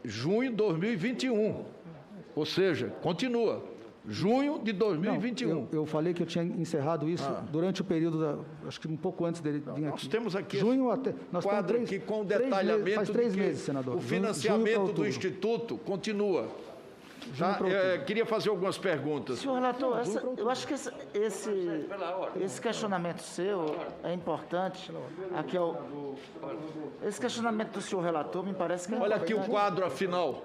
junho de 2021, ou seja, continua. Junho de 2021. Não, eu falei que eu tinha encerrado isso durante o período, acho que um pouco antes dele vir aqui. Nós temos aqui junho até, nós quadro aqui com detalhamento faz 3 de meses, senador. O financiamento do Instituto continua. Tá? Queria fazer algumas perguntas. Senhor relator, eu acho que esse questionamento seu é importante. Aqui esse questionamento do senhor relator me parece que é Olha importante. aqui o quadro afinal.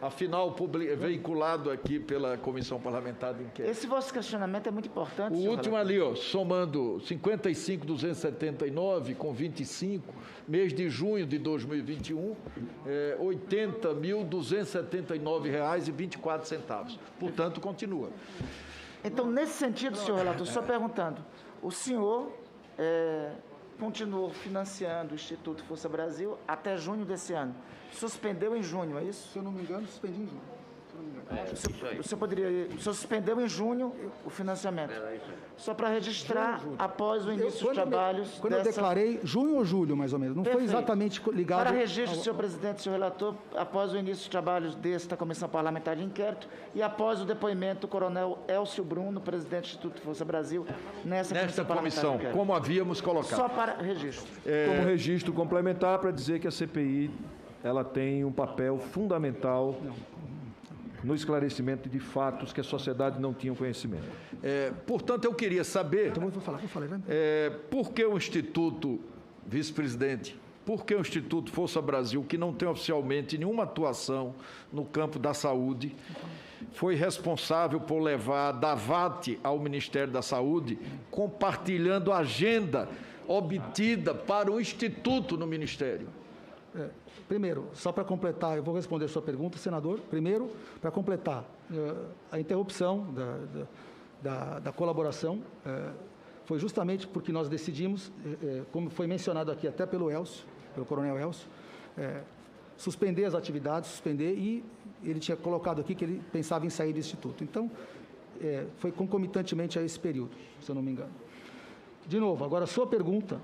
Afinal, veiculado aqui pela Comissão Parlamentar de Inquérito. Esse vosso questionamento é muito importante, O senhor último relator. ali, somando 55.279 com 25, mês de junho de 2021, R$ 80.279,24. Portanto, continua. Então, nesse sentido, senhor relator, só perguntando, o senhor continuou financiando o Instituto Força Brasil até junho desse ano. Suspendeu em junho, é isso? Se eu não me engano, suspendi em junho. O senhor suspendeu em junho o financiamento. Só para registrar após o início dos trabalhos. Quando eu declarei, junho ou julho, mais ou menos. Não foi exatamente ligado. Para registro, senhor presidente, senhor relator, após o início dos trabalhos desta Comissão Parlamentar de Inquérito e após o depoimento do coronel Elcio Bruno, presidente do Instituto Força Brasil, nesta comissão, como havíamos colocado. Só para registro. Como registro complementar, para dizer que a CPI ela tem um papel fundamental no esclarecimento de fatos que a sociedade não tinha conhecimento. Portanto, eu queria saber... Então, vou falar. por que o Instituto, vice-presidente, por que o Instituto Força Brasil, que não tem oficialmente nenhuma atuação no campo da saúde, foi responsável por levar da VAT ao Ministério da Saúde, compartilhando a agenda obtida para o Instituto no Ministério? Primeiro, só para completar, eu vou responder a sua pergunta, senador. Primeiro, para completar, a interrupção da colaboração foi justamente porque nós decidimos, como foi mencionado aqui até pelo coronel Elcio, suspender as atividades, e ele tinha colocado aqui que ele pensava em sair do Instituto. Então, foi concomitantemente a esse período, se eu não me engano. De novo, agora a sua pergunta,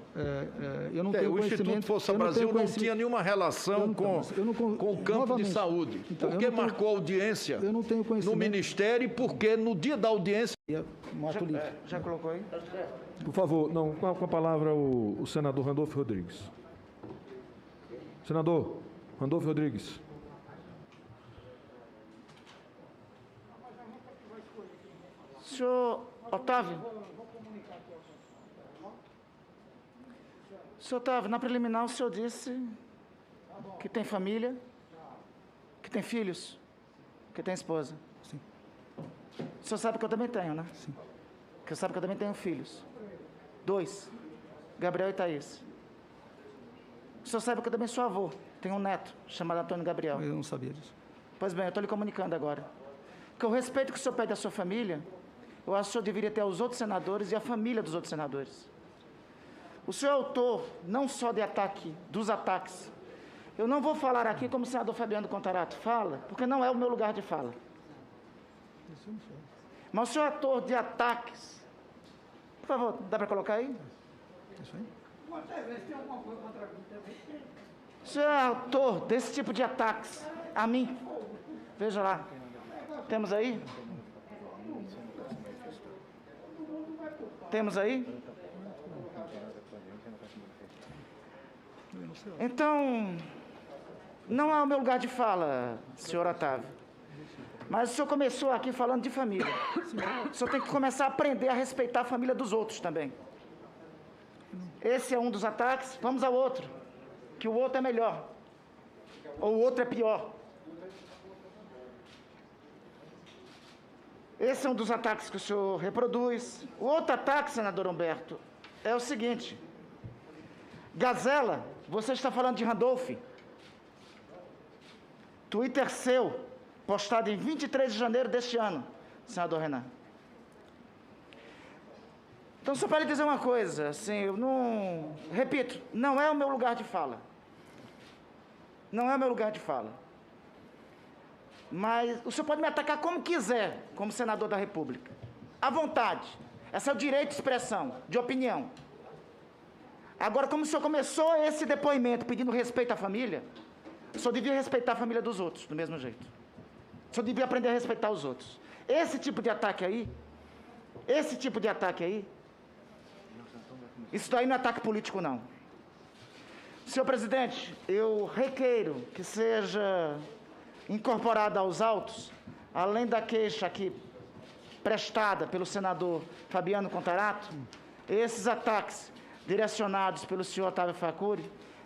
eu não tenho conhecimento... O Instituto Força Brasil não tinha nenhuma relação com o campo de saúde. Então, por que marcou audiência no Ministério e por que no dia da audiência... Já colocou aí? Por favor, não, com a palavra o senador Randolfo Rodrigues. Senador Randolfo Rodrigues. Senhor Otávio. Senhor Otávio, na preliminar o senhor disse que tem família, que tem filhos, que tem esposa. Sim. O senhor sabe que eu também tenho, né? Sim. O senhor sabe que eu também tenho filhos. 2, Gabriel e Thaís. O senhor sabe que eu também sou avô, tenho um neto chamado Antônio Gabriel. Eu não sabia disso. Pois bem, eu estou lhe comunicando agora. Que o respeito que o senhor pede à sua família, eu acho que o senhor deveria ter aos outros senadores e à família dos outros senadores. O senhor é autor não só dos ataques. Eu não vou falar aqui como o senador Fabiano Contarato fala, porque não é o meu lugar de fala. Mas o senhor é autor de ataques. Por favor, dá para colocar aí? Isso aí. O senhor é autor desse tipo de ataques a mim. Veja lá. Temos aí? Temos aí? Então, não é o meu lugar de fala, senhor Otávio. Mas o senhor começou aqui falando de família. O senhor tem que começar a aprender a respeitar a família dos outros também. Esse é um dos ataques. Vamos ao outro. Que o outro é melhor. Ou o outro é pior. Esse é um dos ataques que o senhor reproduz. O outro ataque, senador Humberto, é o seguinte. Gazela, você está falando de Randolph. Twitter seu, postado em 23 de janeiro deste ano, senador Renan. Então, só para lhe dizer uma coisa, assim, eu não... Repito, não é o meu lugar de fala. Não é o meu lugar de fala. Mas o senhor pode me atacar como quiser, como senador da República. À vontade. Esse é o direito de expressão, de opinião. Agora, como o senhor começou esse depoimento pedindo respeito à família, o senhor devia respeitar a família dos outros, do mesmo jeito. O senhor devia aprender a respeitar os outros. Esse tipo de ataque aí, isso daí não é ataque político, não. Senhor presidente, eu requeiro que seja incorporada aos autos, além da queixa aqui prestada pelo senador Fabiano Contarato, esses ataques direcionados pelo senhor Otávio Facuri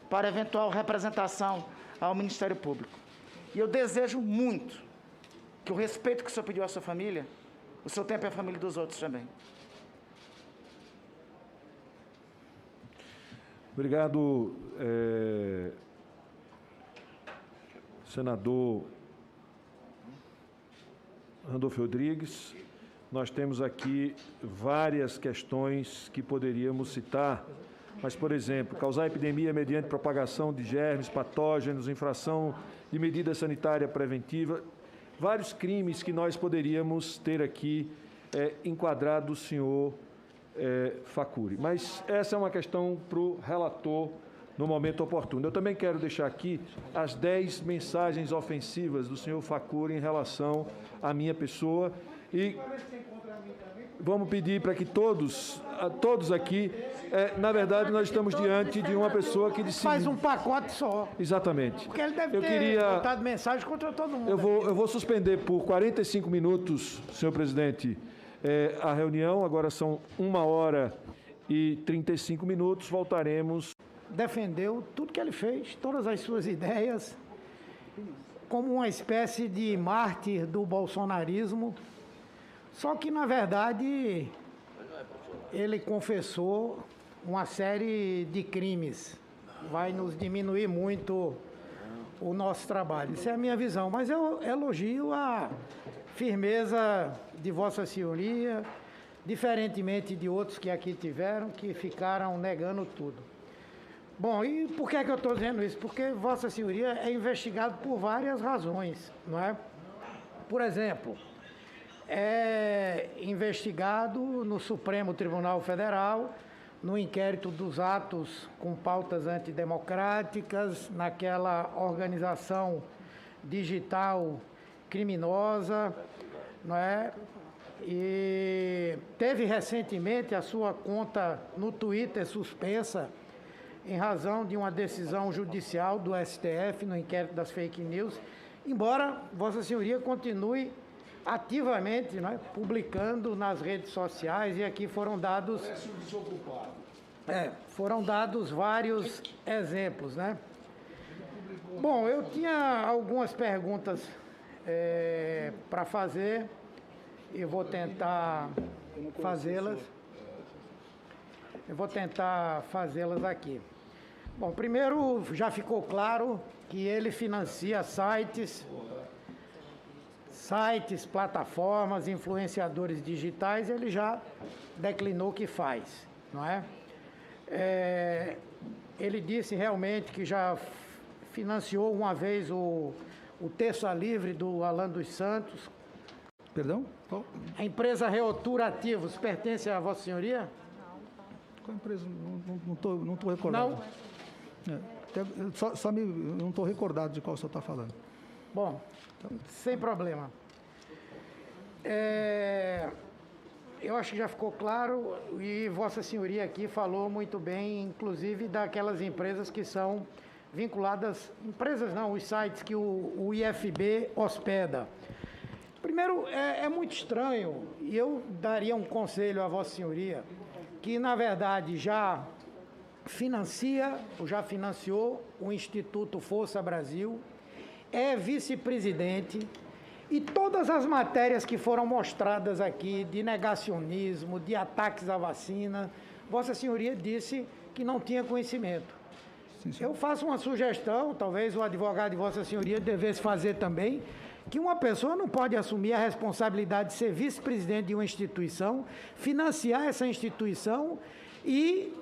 para eventual representação ao Ministério Público. E eu desejo muito que o respeito que o senhor pediu à sua família, o senhor tenha para a família dos outros também. Obrigado, senador Randolfo Rodrigues. Nós temos aqui várias questões que poderíamos citar, mas, por exemplo, causar epidemia mediante propagação de germes, patógenos, infração de medida sanitária preventiva, vários crimes que nós poderíamos ter aqui enquadrado o senhor Facuri. Mas essa é uma questão para o relator no momento oportuno. Eu também quero deixar aqui as 10 mensagens ofensivas do senhor Facuri em relação à minha pessoa e vamos pedir para que todos aqui, na verdade, nós estamos diante de uma pessoa que disse... Faz um pacote só. Exatamente. Porque ele deve ter botado mensagem contra todo mundo. Eu vou suspender por 45 minutos, senhor presidente, a reunião. Agora são 1h35. Voltaremos. Defendeu tudo que ele fez, todas as suas ideias, como uma espécie de mártir do bolsonarismo. Só que, na verdade, ele confessou uma série de crimes. Vai nos diminuir muito o nosso trabalho. Isso é a minha visão. Mas eu elogio a firmeza de Vossa Senhoria, diferentemente de outros que aqui tiveram, que ficaram negando tudo. Bom, e por que é que eu estou dizendo isso? Porque Vossa Senhoria é investigado por várias razões, não é? Por exemplo, é investigado no Supremo Tribunal Federal, no inquérito dos atos com pautas antidemocráticas, naquela organização digital criminosa, não é? E teve recentemente a sua conta no Twitter suspensa em razão de uma decisão judicial do STF no inquérito das fake news, embora Vossa Senhoria continue ativamente, não é, publicando nas redes sociais, e aqui foram dados vários exemplos, né? Bom, eu tinha algumas perguntas para fazer e vou tentar fazê-las. Eu vou tentar fazê-las aqui. Bom, primeiro já ficou claro que ele financia sites, plataformas, influenciadores digitais, ele já declinou que faz, não é? Ele disse realmente que já financiou uma vez o Terça Livre do Alan dos Santos. Perdão? A empresa Reotura Ativos pertence a Vossa Senhoria? Qual empresa? Não estou recordado. Não? Não estou recordado de qual o senhor está falando. Bom, sem problema. Eu acho que já ficou claro, e Vossa Senhoria aqui falou muito bem, inclusive daquelas empresas que são vinculadas, empresas não, os sites que o IFB hospeda. Primeiro, é muito estranho, e eu daria um conselho a Vossa Senhoria, que na verdade já financiou o Instituto Força Brasil, é vice-presidente, e todas as matérias que foram mostradas aqui de negacionismo, de ataques à vacina, Vossa Senhoria disse que não tinha conhecimento. Sim, eu faço uma sugestão, talvez o advogado de Vossa Senhoria devesse fazer também, que uma pessoa não pode assumir a responsabilidade de ser vice-presidente de uma instituição, financiar essa instituição e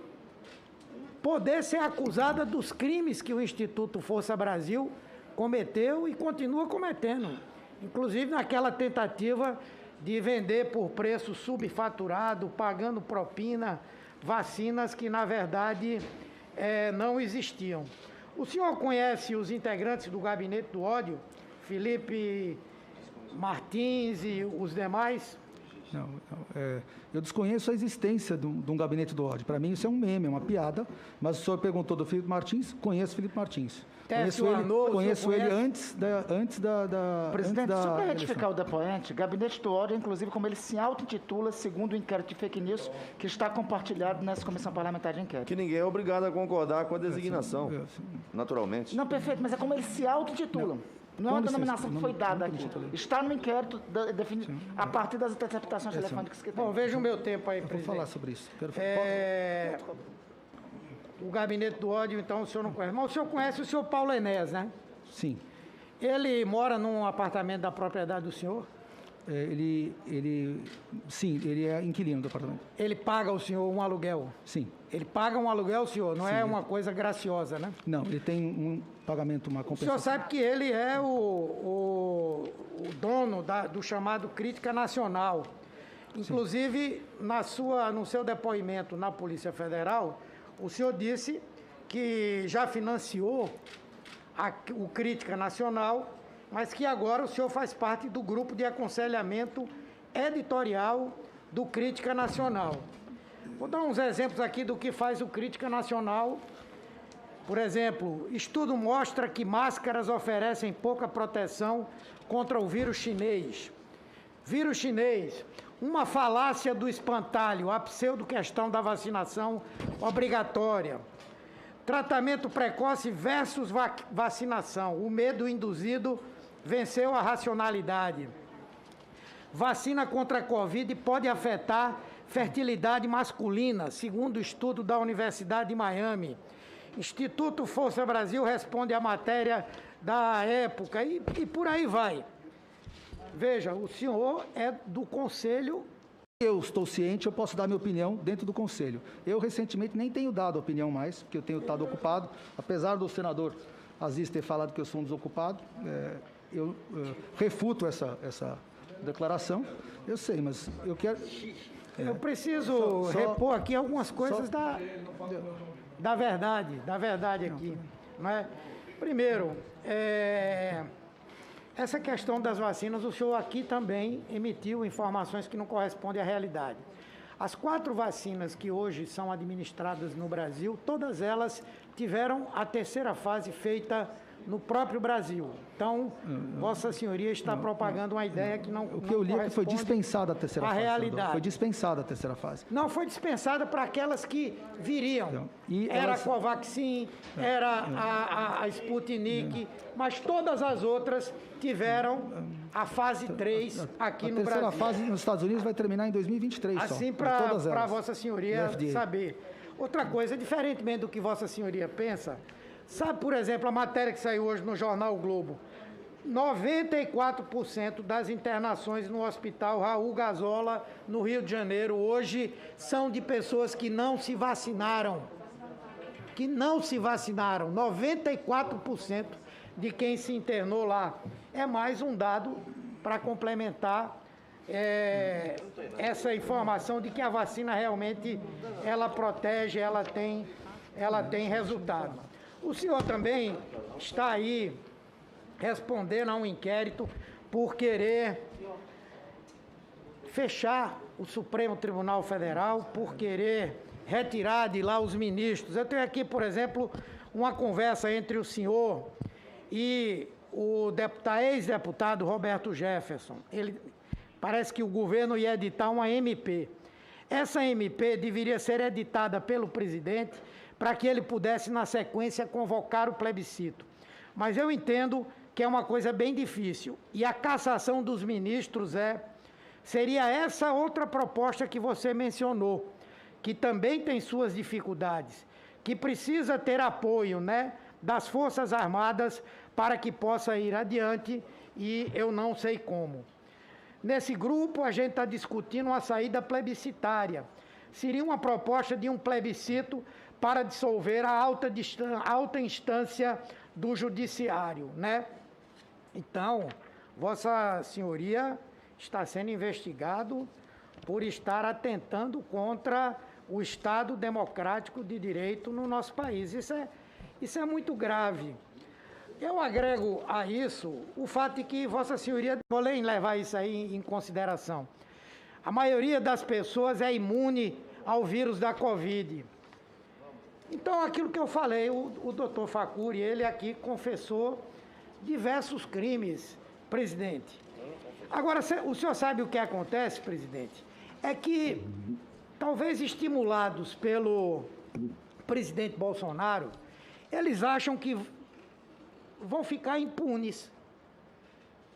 poder ser acusada dos crimes que o Instituto Força Brasil cometeu e continua cometendo. Inclusive naquela tentativa de vender por preço subfaturado, pagando propina, vacinas que, na verdade, não existiam. O senhor conhece os integrantes do Gabinete do Ódio? Felipe Martins e os demais? Não, eu desconheço a existência de um gabinete do ódio. Para mim isso é um meme, é uma piada, mas o senhor perguntou do Felipe Martins, conheço o Felipe Martins. Conheço ele antes da Presidente, antes só para da retificar o depoente, Gabinete do Ódio, inclusive como ele se auto-intitula, segundo o inquérito de fake news, que está compartilhado nessa Comissão Parlamentar de Inquérito. Que ninguém é obrigado a concordar com a designação, naturalmente. Não, perfeito, mas é como eles se auto-intitulam. Não é uma denominação que foi dada aqui. Está no inquérito a partir das interceptações telefônicas que tem. Bom, veja o meu tempo aí, Vou presidente. falar sobre isso. O Gabinete do Ódio, então, o senhor não conhece. Mas o senhor conhece o senhor Paulo Enéas, né? Sim. Ele mora num apartamento da propriedade do senhor? Sim, ele é inquilino do apartamento. Ele paga ao senhor um aluguel? Sim. Ele paga um aluguel, senhor? Não é uma coisa graciosa, né? Não, ele tem um pagamento, uma O compensação. senhor sabe que ele é o dono do chamado Crítica Nacional. Inclusive, no seu depoimento na Polícia Federal, o senhor disse que já financiou o Crítica Nacional, mas que agora o senhor faz parte do grupo de aconselhamento editorial do Crítica Nacional. Vou dar uns exemplos aqui do que faz o Crítica Nacional. Por exemplo, estudo mostra que máscaras oferecem pouca proteção contra o vírus chinês. Vírus chinês, uma falácia do espantalho, a pseudo-questão da vacinação obrigatória. Tratamento precoce versus vacinação. O medo induzido venceu a racionalidade. Vacina contra a Covid pode afetar fertilidade masculina, segundo o estudo da Universidade de Miami. Instituto Força Brasil responde à matéria da época e por aí vai. Veja, o senhor é do Conselho. Eu estou ciente, eu posso dar minha opinião dentro do Conselho. Eu, recentemente, nem tenho dado opinião mais, porque eu tenho estado ocupado. Apesar do senador Aziz ter falado que eu sou um desocupado, eu refuto essa declaração. Eu sei, mas eu quero... Eu preciso repor aqui algumas coisas da verdade aqui. Não é? Primeiro, essa questão das vacinas, o senhor aqui também emitiu informações que não correspondem à realidade. As 4 vacinas que hoje são administradas no Brasil, todas elas tiveram a terceira fase feita no próprio Brasil. Então, Vossa Senhoria está propagando uma ideia que não O que eu li é que foi dispensada a terceira fase. Realidade. Foi dispensada a terceira fase. Não foi dispensada para aquelas que viriam. Era a Covaxin, era a Sputnik, mas todas as outras tiveram a fase 3 aqui no Brasil. A terceira fase nos Estados Unidos vai terminar em 2023 só. Assim, para Vossa Senhoria saber. Outra coisa, diferentemente do que Vossa Senhoria pensa, sabe, por exemplo, a matéria que saiu hoje no jornal o Globo? 94% das internações no Hospital Raul Gazola, no Rio de Janeiro, hoje são de pessoas que não se vacinaram. 94% de quem se internou lá. É mais um dado para complementar essa informação de que a vacina realmente ela protege, ela tem resultado. O senhor também está aí respondendo a um inquérito por querer fechar o Supremo Tribunal Federal, por querer retirar de lá os ministros. Eu tenho aqui, por exemplo, uma conversa entre o senhor e o ex-deputado Roberto Jefferson. Parece que o governo ia editar uma MP. Essa MP deveria ser editada pelo presidente para que ele pudesse, na sequência, convocar o plebiscito. Mas eu entendo que é uma coisa bem difícil. E a cassação dos ministros seria essa outra proposta que você mencionou, que também tem suas dificuldades, que precisa ter apoio, das Forças Armadas para que possa ir adiante, e eu não sei como. Nesse grupo, a gente está discutindo uma saída plebiscitária. Seria uma proposta de um plebiscito para dissolver a alta instância do judiciário, Então, Vossa Senhoria está sendo investigado por estar atentando contra o Estado democrático de direito no nosso país. Isso é muito grave. Eu agrego a isso o fato de que Vossa Senhoria, vou levar isso aí em consideração. A maioria das pessoas é imune ao vírus da Covid. Então, aquilo que eu falei, o doutor Facuri, ele aqui confessou diversos crimes, presidente. Agora, o senhor sabe o que acontece, presidente? É que, talvez estimulados pelo presidente Bolsonaro, eles acham que vão ficar impunes.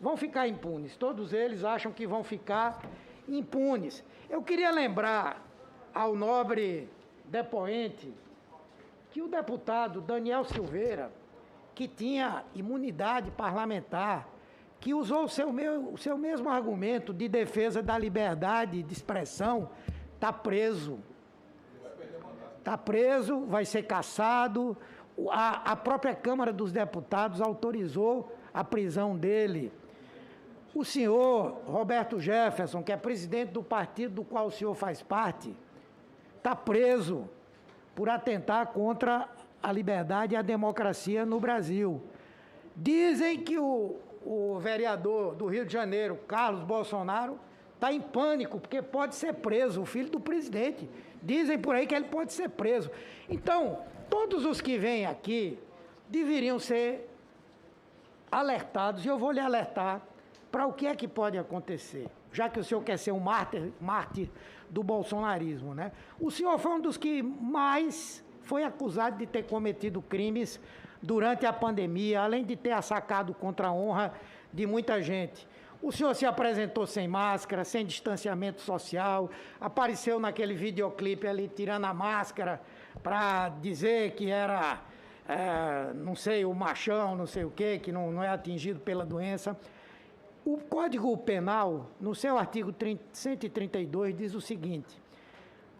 Vão ficar impunes. Todos eles acham que vão ficar impunes. Eu queria lembrar ao nobre depoente que o deputado Daniel Silveira, que tinha imunidade parlamentar, que usou o seu mesmo argumento de defesa da liberdade de expressão, está preso. Está preso, vai ser cassado. A própria Câmara dos Deputados autorizou a prisão dele. O senhor Roberto Jefferson, que é presidente do partido do qual o senhor faz parte, está preso por atentar contra a liberdade e a democracia no Brasil. Dizem que o vereador do Rio de Janeiro, Carlos Bolsonaro, está em pânico, porque pode ser preso, o filho do presidente. Dizem por aí que ele pode ser preso. Então, todos os que vêm aqui deveriam ser alertados, e eu vou lhe alertar para o que é que pode acontecer, já que o senhor quer ser um mártir do bolsonarismo, né? O senhor foi um dos que mais foi acusado de ter cometido crimes durante a pandemia, além de ter assacado contra a honra de muita gente. O senhor se apresentou sem máscara, sem distanciamento social, apareceu naquele videoclipe ali tirando a máscara para dizer que era, não sei, o machão, não sei o quê, que não é atingido pela doença. O Código Penal, no seu artigo 132, diz o seguinte: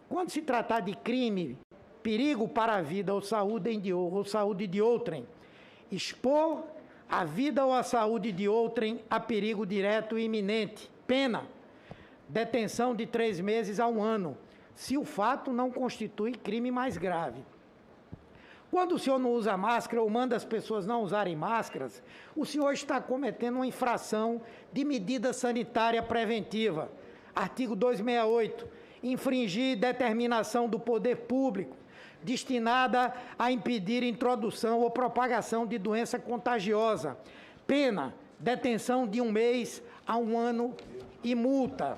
quando se tratar de crime, perigo para a vida ou saúde de outrem, expor a vida ou a saúde de outrem a perigo direto e iminente, pena, detenção de 3 meses a 1 ano, se o fato não constitui crime mais grave. Quando o senhor não usa máscara ou manda as pessoas não usarem máscaras, o senhor está cometendo uma infração de medida sanitária preventiva. Artigo 268, infringir determinação do poder público destinada a impedir introdução ou propagação de doença contagiosa. Pena, detenção de 1 mês a 1 ano e multa.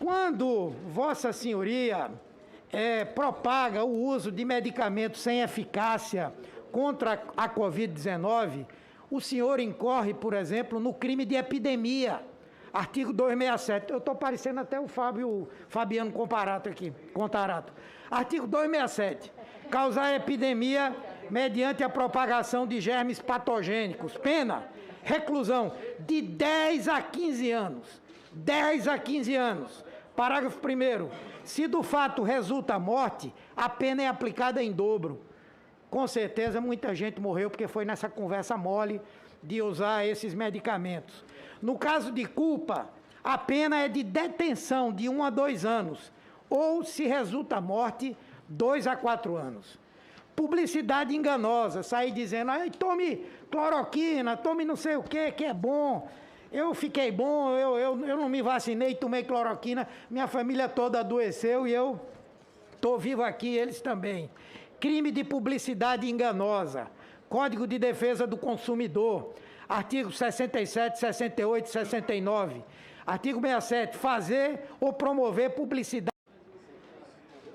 Quando Vossa Senhoria propaga o uso de medicamentos sem eficácia contra a Covid-19, o senhor incorre, por exemplo, no crime de epidemia. Artigo 267. Eu estou parecendo até o Fabiano Contarato aqui. Artigo 267. Causar epidemia mediante a propagação de germes patogênicos. Pena, reclusão de 10 a 15 anos. 10 a 15 anos. Parágrafo 1º. Se do fato resulta a morte, a pena é aplicada em dobro. Com certeza, muita gente morreu porque foi nessa conversa mole de usar esses medicamentos. No caso de culpa, a pena é de detenção de 1 a 2 anos, ou, se resulta a morte, 2 a 4 anos. Publicidade enganosa, sair dizendo, tome cloroquina, tome não sei o que é bom. Eu fiquei bom, eu não me vacinei, tomei cloroquina, minha família toda adoeceu e eu estou vivo aqui, eles também. Crime de publicidade enganosa, Código de Defesa do Consumidor, artigos 67, 68 e 69. Artigo 67, fazer ou promover publicidade.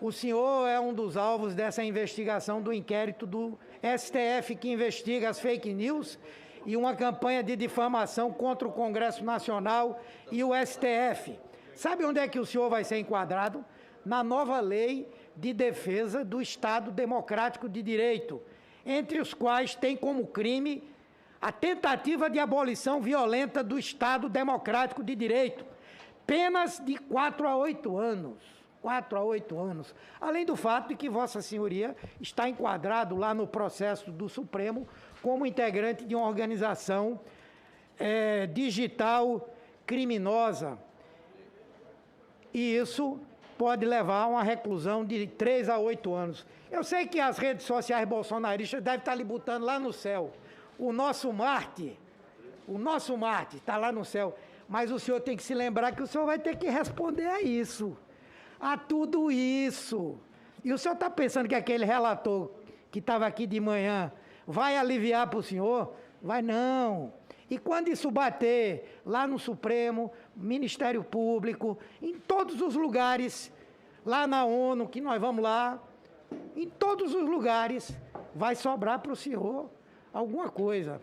O senhor é um dos alvos dessa investigação do inquérito do STF que investiga as fake news e uma campanha de difamação contra o Congresso Nacional e o STF. Sabe onde é que o senhor vai ser enquadrado? Na nova lei de defesa do Estado Democrático de Direito, entre os quais tem como crime a tentativa de abolição violenta do Estado Democrático de Direito. Penas de 4 a 8 anos. 4 a 8 anos. Além do fato de que Vossa Senhoria está enquadrado lá no processo do Supremo como integrante de uma organização digital criminosa. E isso pode levar a uma reclusão de 3 a 8 anos. Eu sei que as redes sociais bolsonaristas devem estar lhe botando lá no céu. O nosso Marte está lá no céu. Mas o senhor tem que se lembrar que o senhor vai ter que responder a isso, a tudo isso. E o senhor está pensando que aquele relator que estava aqui de manhã vai aliviar para o senhor? Vai não. E quando isso bater lá no Supremo, Ministério Público, em todos os lugares, lá na ONU, que nós vamos lá, em todos os lugares, vai sobrar para o senhor alguma coisa.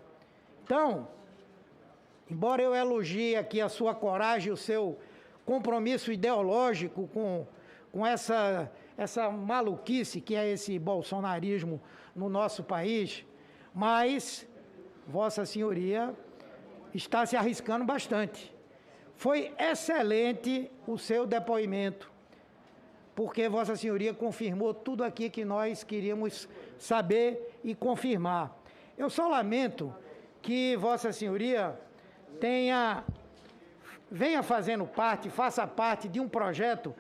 Então, embora eu elogie aqui a sua coragem, o seu compromisso ideológico com essa maluquice que é esse bolsonarismo no nosso país, mas Vossa Senhoria está se arriscando bastante. Foi excelente o seu depoimento, porque Vossa Senhoria confirmou tudo aqui que nós queríamos saber e confirmar. Eu só lamento que Vossa Senhoria venha fazendo parte, faça parte de um projeto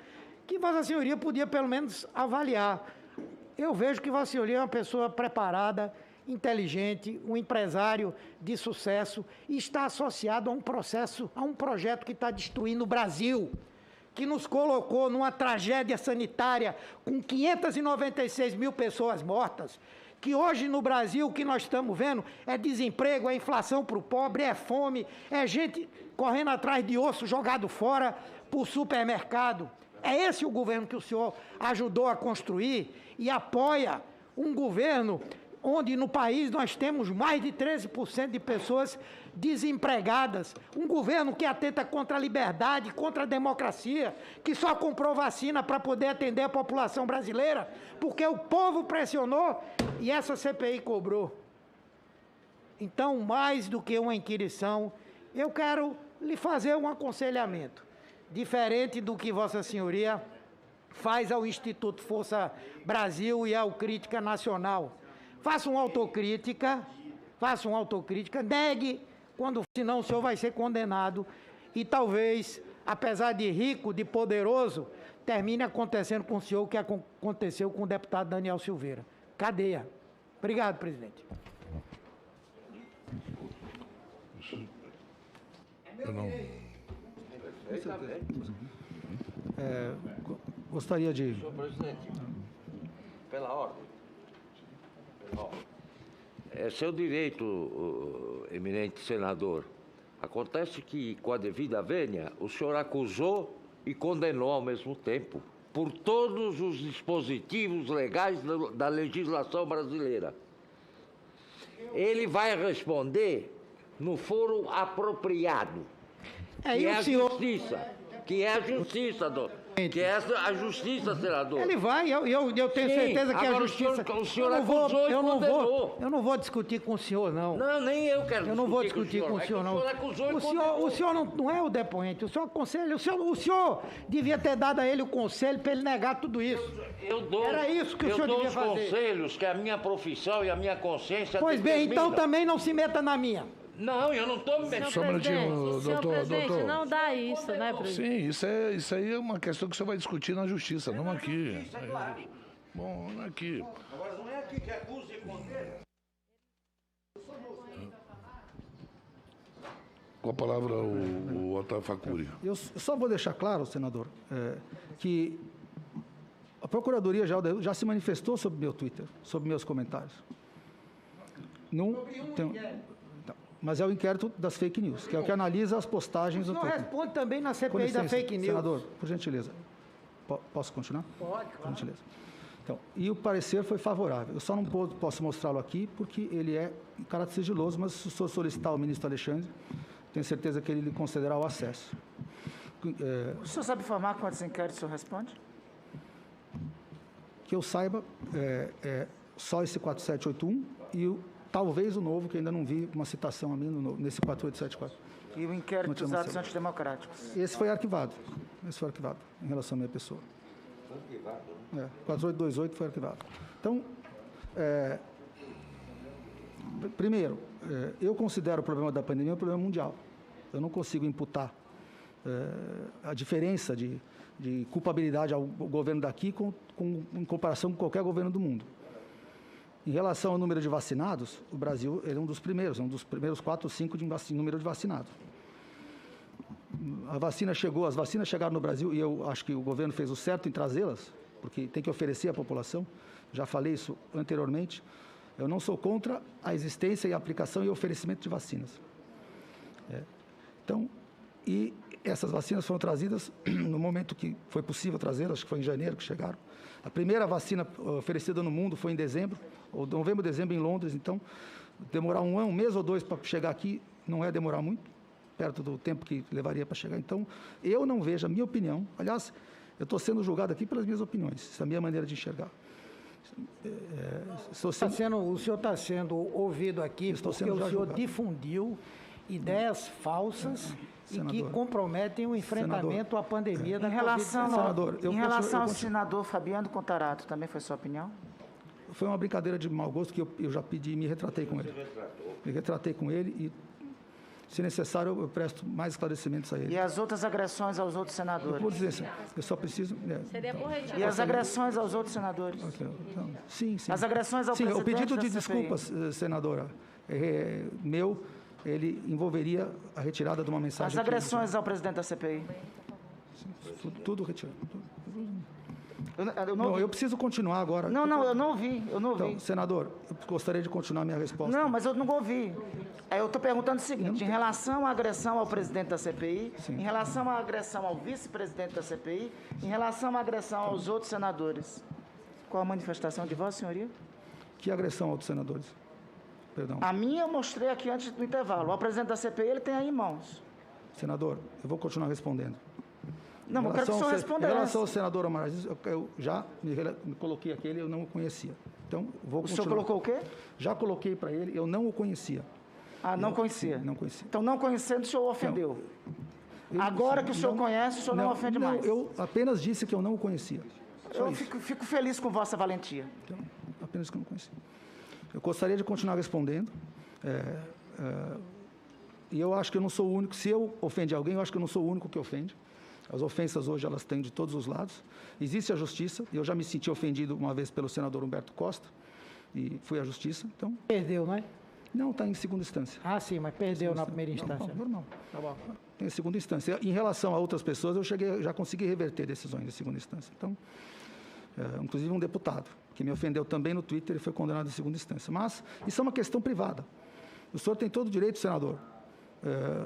que Vossa Senhoria podia pelo menos avaliar. Eu vejo que Vossa Senhoria é uma pessoa preparada, inteligente, um empresário de sucesso e está associado a um projeto que está destruindo o Brasil, que nos colocou numa tragédia sanitária com 596 mil pessoas mortas, que hoje no Brasil o que nós estamos vendo é desemprego, é inflação para o pobre, é fome, é gente correndo atrás de osso jogado fora por supermercado. É esse o governo que o senhor ajudou a construir e apoia um governo onde no país nós temos mais de 13% de pessoas desempregadas, um governo que atenta contra a liberdade, contra a democracia, que só comprou vacina para poder atender a população brasileira, porque o povo pressionou e essa CPI cobrou. Então, mais do que uma inquirição, eu quero lhe fazer um aconselhamento, diferente do que Vossa Senhoria faz ao Instituto Força Brasil e ao Crítica Nacional. Faça uma autocrítica, negue, senão o senhor vai ser condenado e talvez, apesar de rico, de poderoso, termine acontecendo com o senhor o que aconteceu com o deputado Daniel Silveira. Cadeia. Obrigado, presidente. Gostaria de... Senhor presidente, pela ordem. É seu direito, eminente senador. Acontece que, com a devida vênia, o senhor acusou e condenou ao mesmo tempo, por todos os dispositivos legais da legislação brasileira. Ele vai responder no foro apropriado, que é a justiça. Que é a justiça, que é a justiça, senador. Ele vai, eu tenho certeza que a justiça... O senhor acusou e condenou. Eu não vou discutir com o senhor, não. Não, nem eu quero discutir. Eu não vou discutir com o senhor, não. O senhor acusou e condenou. O senhor não é o depoente, o senhor aconselha. O senhor devia ter dado a ele o conselho para ele negar tudo isso. Era isso que o senhor devia fazer. Eu dou os conselhos que a minha profissão e a minha consciência Pois bem, então também não se meta na minha. Não, eu não estou me metendo. Só um minutinho, Senhor presidente, doutor. não dá isso, né, presidente? Sim, isso aí é uma questão que você vai discutir na justiça, não aqui. Bom, não aqui. Agora não é aqui que acusa e condena. Com a palavra o Otávio Facuri. Eu só vou deixar claro, senador, que a Procuradoria-Geral já se manifestou sobre meu Twitter, sobre meus comentários. Mas é o inquérito das fake news, que é o que analisa as postagens do Twitter. O senhor responde também na CPI da fake news. Senador, por gentileza. Posso continuar? Pode, claro. Por gentileza. Então, e o parecer foi favorável. Eu só não posso mostrá-lo aqui, porque ele é em caráter sigiloso, mas se o senhor solicitar ao ministro Alexandre, tenho certeza que ele lhe concederá o acesso. O senhor sabe informar quantos inquéritos o senhor responde? Que eu saiba, só esse 4781 e talvez o novo, que ainda não vi uma citação a mim nesse 4874. E o inquérito dos atos antidemocráticos? Esse foi arquivado. Em relação à minha pessoa. 4828 foi arquivado. Então, primeiro, eu considero o problema da pandemia um problema mundial. Eu não consigo imputar a diferença de culpabilidade ao governo daqui em comparação com qualquer governo do mundo. Em relação ao número de vacinados, o Brasil é um dos primeiros 4 ou 5 de número de vacinados. As vacinas chegaram no Brasil e eu acho que o governo fez o certo em trazê-las, porque tem que oferecer à população. Já falei isso anteriormente. Eu não sou contra a existência e a aplicação e oferecimento de vacinas. Então, e essas vacinas foram trazidas no momento que foi possível trazê-las, acho que foi em janeiro que chegaram. A primeira vacina oferecida no mundo foi em dezembro, ou novembro, dezembro, em Londres. Então, demorar um mês ou 2 para chegar aqui não é demorar muito, perto do tempo que levaria para chegar. Então, eu não vejo, a minha opinião, aliás, eu estou sendo julgado aqui pelas minhas opiniões, essa é a minha maneira de enxergar. O senhor está sendo ouvido aqui porque o senhor difundiu ideias falsas e que comprometem o enfrentamento à pandemia da Covid-19. Em relação ao senador Fabiano Contarato, também foi sua opinião? Foi uma brincadeira de mau gosto que eu já pedi e me retratei com ele. Me retratei com ele e, se necessário, eu presto mais esclarecimentos a ele. E as outras agressões aos outros senadores? Eu vou dizer assim, eu só preciso... Seria corretivo. E as agressões aos outros senadores? Então, sim. As agressões ao presidente o pedido de da CPI. desculpas, senadora, ele envolveria a retirada de uma mensagem... As agressões ao presidente da CPI? Tudo retirado. Eu eu preciso continuar agora. Não, eu não ouvi. Então, senador, eu gostaria de continuar a minha resposta. Não, mas eu não ouvi. Eu estou perguntando o seguinte, em relação à agressão ao presidente da CPI, em relação à agressão ao vice-presidente da CPI, em relação à agressão aos outros senadores, qual a manifestação de vossa senhoria? Que agressão aos senadores? Perdão. A minha eu mostrei aqui antes do intervalo. O presidente da CPI, ele tem aí em mãos. Senador, eu vou continuar respondendo. Não, eu quero que o senhor responda. Em relação ao senador Omar Aziz, eu já me coloquei aquele, eu não o conhecia. Então, vou continuar. O senhor colocou o quê? Já coloquei para ele, eu não o conhecia. Ah, não conhecia? Não conhecia. Então, não conhecendo, o senhor ofendeu. Agora que o senhor conhece, o senhor não ofende mais. Eu apenas disse que eu não o conhecia. Eu fico feliz com vossa valentia. Então, apenas que eu não conhecia. Eu gostaria de continuar respondendo. E eu acho que eu não sou o único. Se eu ofendi alguém, eu acho que eu não sou o único que ofende. As ofensas hoje, elas têm de todos os lados. Existe a justiça. Eu já me senti ofendido uma vez pelo senador Humberto Costa. E fui à justiça. Então, perdeu, não é? Não, está em segunda instância. Ah, sim, mas perdeu na primeira instância. Normal. Tá bom. Em segunda instância. Em relação a outras pessoas, eu já consegui reverter decisões de segunda instância. Então, inclusive um deputado, que me ofendeu também no Twitter, ele foi condenado em segunda instância. Mas isso é uma questão privada. O senhor tem todo o direito, senador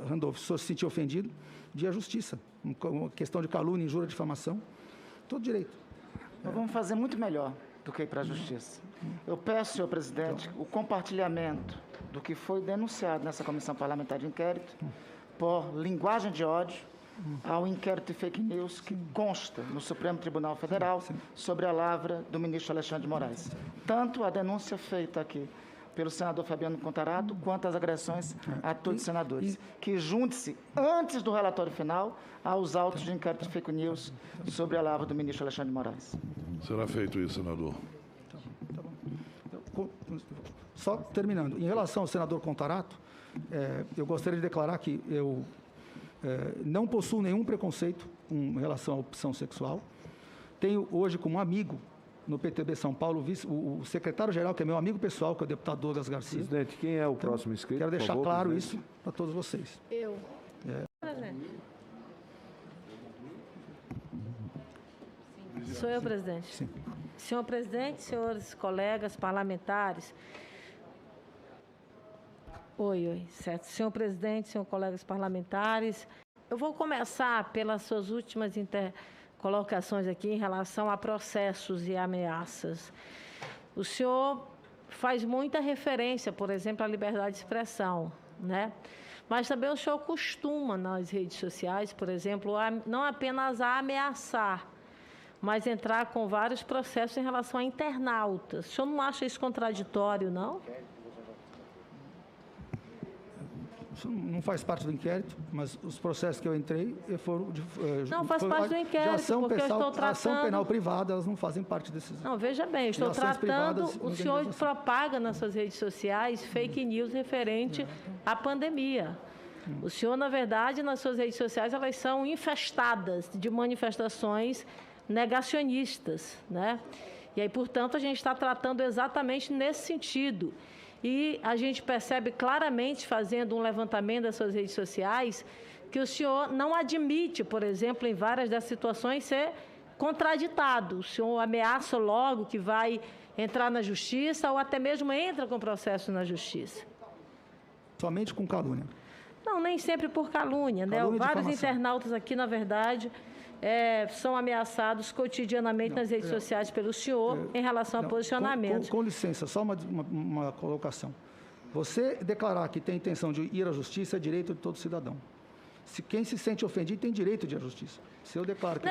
Randolfo, se o senhor se sentir ofendido, de ir à justiça. Uma questão de calúnia, injúria, difamação, todo direito. Nós vamos fazer muito melhor do que ir para a justiça. Eu peço, senhor presidente, o compartilhamento do que foi denunciado nessa comissão parlamentar de inquérito por linguagem de ódio ao inquérito de fake news que consta no Supremo Tribunal Federal sobre a lavra do ministro Alexandre de Moraes. Tanto a denúncia feita aqui pelo senador Fabiano Contarato, quanto as agressões a todos os senadores. Que junte-se, antes do relatório final, aos autos de inquérito de fake news sobre a lavra do ministro Alexandre de Moraes. Será feito isso, senador. Tá bom. Só terminando. Em relação ao senador Contarato, eu gostaria de declarar que eu não possuo nenhum preconceito em relação à opção sexual. Tenho hoje como amigo, no PTB São Paulo, o secretário-geral, que é meu amigo pessoal, que é o deputado Douglas Garcia. Presidente, quem é o próximo inscrito? Quero deixar favor, claro presidente? isso para todos vocês. Eu. Sou eu, presidente. Sim. Senhor presidente, senhores colegas parlamentares. Oi, certo. Senhor presidente, senhores colegas parlamentares, eu vou começar pelas suas últimas colocações aqui em relação a processos e ameaças. O senhor faz muita referência, por exemplo, à liberdade de expressão, né? Mas também o senhor costuma, nas redes sociais, por exemplo, não apenas a ameaçar, mas entrar com vários processos em relação a internautas. O senhor não acha isso contraditório, não? Isso não faz parte do inquérito, mas os processos que eu entrei foram... Não faz parte do inquérito, porque eu estou tratando... Ação penal privada, elas não fazem parte desses... Não, veja bem, eu estou tratando... O senhor propaga nas suas redes sociais fake news referente à pandemia. O senhor, na verdade, nas suas redes sociais, elas são infestadas de manifestações negacionistas, né? E aí, portanto, a gente está tratando exatamente nesse sentido. E a gente percebe claramente, fazendo um levantamento das suas redes sociais, que o senhor não admite, por exemplo, em várias das situações, ser contraditado. O senhor ameaça logo que vai entrar na justiça ou até mesmo entra com processo na justiça. Somente com calúnia. Não, nem sempre por calúnia, né? Calúnia e Vários difamação. internautas aqui, na verdade, são ameaçados cotidianamente nas redes sociais pelo senhor em relação a posicionamentos. Com licença, só uma colocação. Você declarar que tem intenção de ir à justiça é direito de todo cidadão. Quem se sente ofendido tem direito de ir à justiça. Se eu declaro que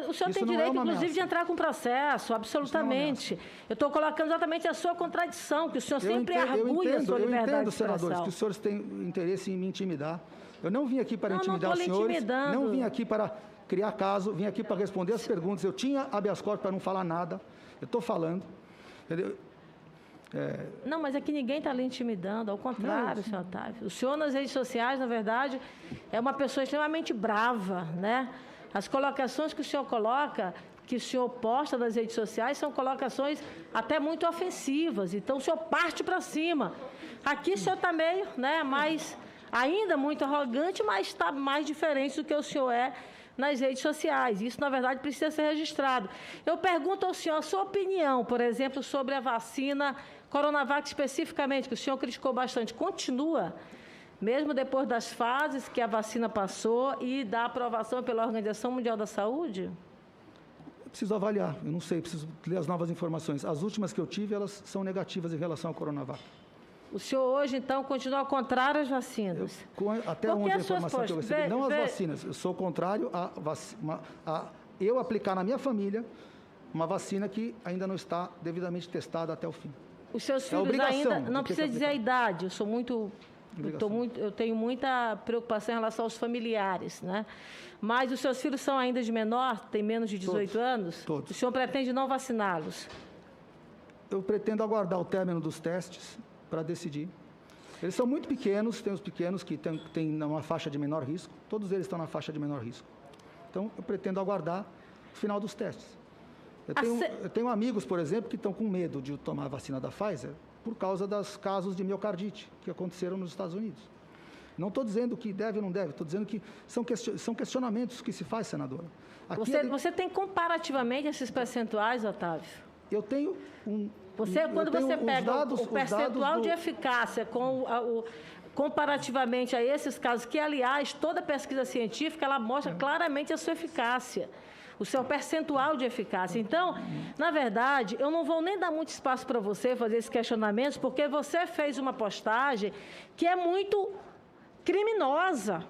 O senhor tem direito, inclusive, de entrar com processo, absolutamente. Eu estou colocando exatamente a sua contradição, que o senhor sempre argui a sua liberdade de expressão. Senadores, que os senhores têm interesse em me intimidar. Eu não vim aqui para intimidar os senhores, não vim aqui para criar caso, vim aqui para responder as perguntas. Eu tinha habeas corpus para não falar nada. Eu estou falando. Entendeu? Não, mas é que ninguém está lhe intimidando, ao contrário, senhor Otávio. O senhor, nas redes sociais, na verdade, é uma pessoa extremamente brava, né? As colocações que o senhor coloca, que o senhor posta nas redes sociais, são colocações até muito ofensivas. Então, o senhor parte para cima. Aqui o senhor está meio, né, mais, ainda muito arrogante, mas está mais diferente do que o senhor é nas redes sociais. Isso, na verdade, precisa ser registrado. Eu pergunto ao senhor a sua opinião, por exemplo, sobre a vacina Coronavac especificamente, que o senhor criticou bastante. Continua, mesmo depois das fases que a vacina passou e da aprovação pela Organização Mundial da Saúde? Eu preciso avaliar, eu não sei, preciso ler as novas informações. As últimas que eu tive, elas são negativas em relação ao Coronavac. O senhor hoje, então, continua contrário às vacinas? Até onde a informação que eu recebi, não às vacinas. Eu sou contrário a eu aplicar na minha família uma vacina que ainda não está devidamente testada até o fim. Os seus filhos ainda, não precisa dizer a idade, eu tenho muita preocupação em relação aos familiares, né? Mas os seus filhos são ainda de menor, têm menos de 18 anos? Todos. O senhor pretende não vaciná-los? Eu pretendo aguardar o término dos testes para decidir. Eles são muito pequenos, tem os pequenos que têm uma faixa de menor risco, todos eles estão na faixa de menor risco. Então, eu pretendo aguardar o final dos testes. Eu tenho amigos, por exemplo, que estão com medo de tomar a vacina da Pfizer por causa dos casos de miocardite que aconteceram nos Estados Unidos. Não estou dizendo que deve ou não deve, estou dizendo que são questionamentos que se faz, senadora. Você tem comparativamente esses percentuais, Otávio? Eu tenho quando você pega o percentual de eficácia comparativamente a esses casos, que, aliás, toda pesquisa científica, ela mostra claramente a sua eficácia, o seu percentual de eficácia. Então, na verdade, eu não vou nem dar muito espaço para você fazer esses questionamentos, porque você fez uma postagem que é muito criminosa.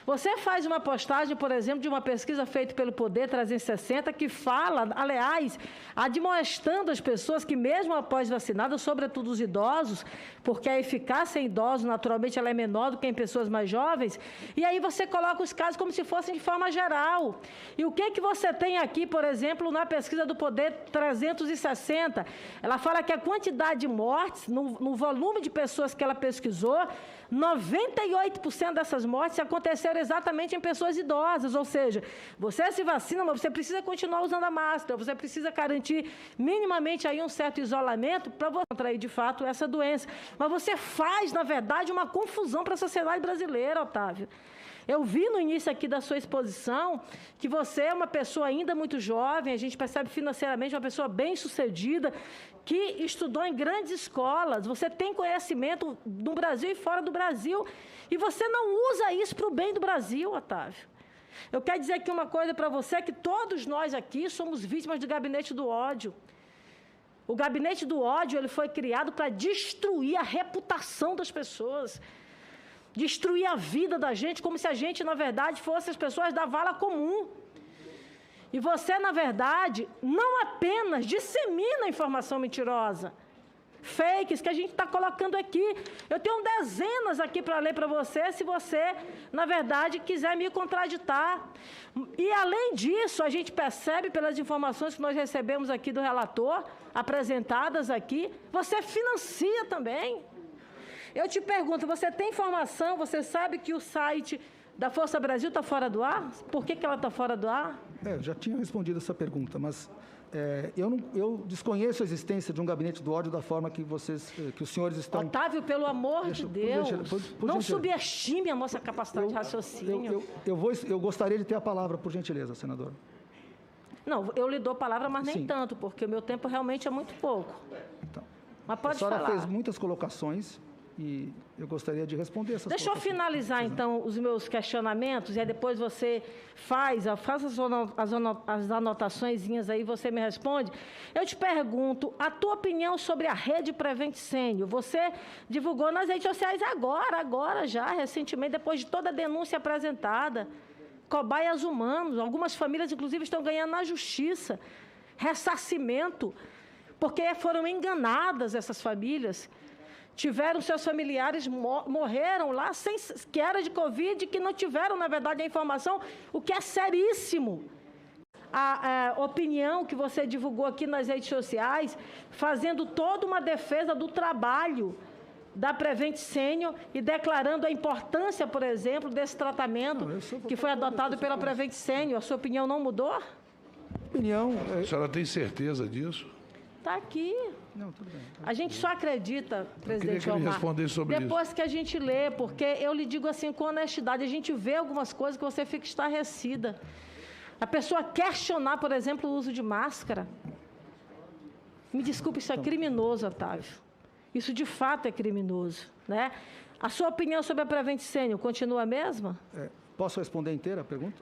Você faz uma postagem, por exemplo, de uma pesquisa feita pelo Poder 360, que fala, aliás, admoestando as pessoas que, mesmo após vacinadas, sobretudo os idosos, porque a eficácia em idosos, naturalmente, ela é menor do que em pessoas mais jovens, e aí você coloca os casos como se fossem de forma geral. E o que você tem aqui, por exemplo, na pesquisa do Poder 360? Ela fala que a quantidade de mortes, no volume de pessoas que ela pesquisou, 98% dessas mortes aconteceram exatamente em pessoas idosas, ou seja, você se vacina, mas você precisa continuar usando a máscara, você precisa garantir minimamente aí um certo isolamento para você contrair de fato essa doença. Mas você faz, na verdade, uma confusão para a sociedade brasileira, Otávio. Eu vi no início aqui da sua exposição que você é uma pessoa ainda muito jovem, a gente percebe financeiramente uma pessoa bem-sucedida, que estudou em grandes escolas, você tem conhecimento no Brasil e fora do Brasil, e você não usa isso para o bem do Brasil, Otávio. Eu quero dizer aqui uma coisa para você, que todos nós aqui somos vítimas do gabinete do ódio. O gabinete do ódio, ele foi criado para destruir a reputação das pessoas, destruir a vida da gente, como se a gente, na verdade, fosse as pessoas da vala comum. E você, na verdade, não apenas dissemina informação mentirosa, fakes que a gente está colocando aqui. Eu tenho dezenas aqui para ler para você, se você, na verdade, quiser me contraditar. E, além disso, a gente percebe pelas informações que nós recebemos aqui do relator, apresentadas aqui, você financia também. Eu te pergunto, você tem informação, você sabe que o site da Força Brasil está fora do ar? Por que ela está fora do ar? Eu já tinha respondido essa pergunta, mas eu desconheço a existência de um gabinete do ódio da forma que que os senhores estão... Otávio, pelo amor de Deus, não gentileza. subestime a nossa capacidade de raciocínio. Eu gostaria de ter a palavra, por gentileza, senador. Não, eu lhe dou a palavra, mas nem Sim. tanto, porque o meu tempo realmente é muito pouco. Então, Mas pode a senhora falar. fez muitas colocações e eu gostaria de responder essas Deixa eu colocações. finalizar, então, os meus questionamentos, e aí depois você faça as anotaçõezinhas aí, você me responde. Eu te pergunto, a tua opinião sobre a rede Prevent Sênior. Você divulgou nas redes sociais agora já, recentemente, depois de toda a denúncia apresentada. Cobaias humanos, algumas famílias, inclusive, estão ganhando na justiça ressarcimento, porque foram enganadas essas famílias. Tiveram seus familiares, morreram lá, que era de Covid, que não tiveram, na verdade, a informação, o que é seríssimo. A opinião que você divulgou aqui nas redes sociais, fazendo toda uma defesa do trabalho da Prevent Sênior e declarando a importância, por exemplo, desse tratamento que foi adotado pela Prevent Sênior. A sua opinião não mudou? Opinião... A senhora tem certeza disso? Está aqui. Não, tudo bem. A gente só acredita, presidente que ele Omar, respondesse sobre depois que a gente lê, porque eu lhe digo assim com honestidade, a gente vê algumas coisas que você fica estarrecida. A pessoa questionar, por exemplo, o uso de máscara. Me desculpe, isso é criminoso, Otávio. Isso, de fato, é criminoso, né? A sua opinião sobre a Prevent Sênior continua a mesma? Posso responder inteira a pergunta?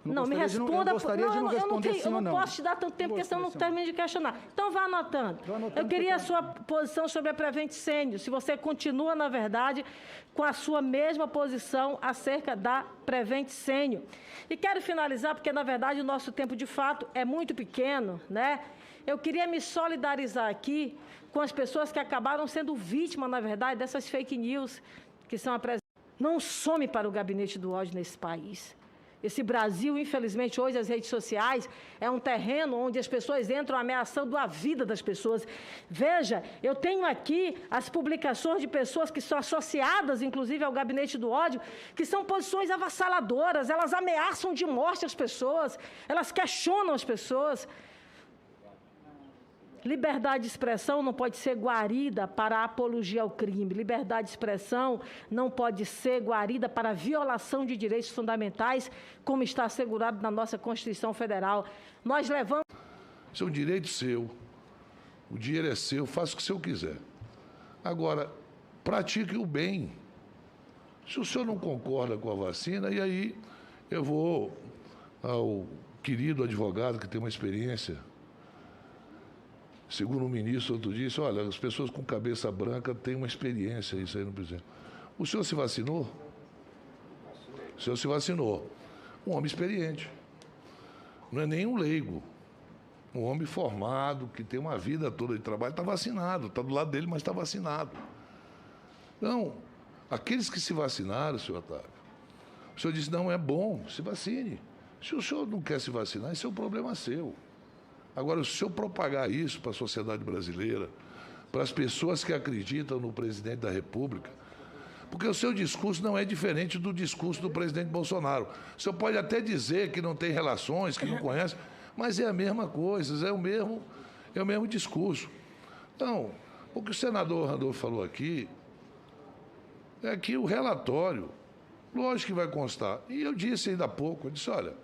Não, me responda. Eu gostaria de não responder sim eu ou não não. posso te dar tanto tempo, porque senão não termino de questionar. Então, vá anotando. Eu queria a sua posição sobre a Prevent Sênior, se você continua, na verdade, com a sua mesma posição acerca da Prevent Sênior. E quero finalizar, porque, na verdade, o nosso tempo, de fato, é muito pequeno, né? Eu queria me solidarizar aqui com as pessoas que acabaram sendo vítimas, na verdade, dessas fake news que são apresentadas. Não some para o gabinete do ódio nesse país. Esse Brasil, infelizmente, hoje as redes sociais é um terreno onde as pessoas entram ameaçando a vida das pessoas. Veja, eu tenho aqui as publicações de pessoas que são associadas, inclusive, ao gabinete do ódio, que são posições avassaladoras, elas ameaçam de morte as pessoas, elas questionam as pessoas. Liberdade de expressão não pode ser guarida para a apologia ao crime. Liberdade de expressão não pode ser guarida para a violação de direitos fundamentais, como está assegurado na nossa Constituição Federal. Nós levamos... Isso é um direito seu. O dinheiro é seu, faça o que o senhor quiser. Agora, pratique o bem. Se o senhor não concorda com a vacina, e aí eu vou ao querido advogado que tem uma experiência. Segundo o ministro, outro disse, olha, as pessoas com cabeça branca têm uma experiência, isso aí não precisa. O senhor se vacinou? O senhor se vacinou. Um homem experiente. Não é nem um leigo. Um homem formado, que tem uma vida toda de trabalho, está vacinado. Está do lado dele, mas está vacinado. Então, aqueles que se vacinaram, senhor Otávio, o senhor disse, não, é bom, se vacine. Se o senhor não quer se vacinar, esse é um problema seu. Agora, se eu propagar isso para a sociedade brasileira, para as pessoas que acreditam no presidente da República, porque o seu discurso não é diferente do discurso do presidente Bolsonaro. O senhor pode até dizer que não tem relações, que não conhece, mas é a mesma coisa, é o mesmo discurso. Então, o que o senador Randolfo falou aqui é que o relatório, lógico que vai constar. E eu disse ainda há pouco, eu disse, olha,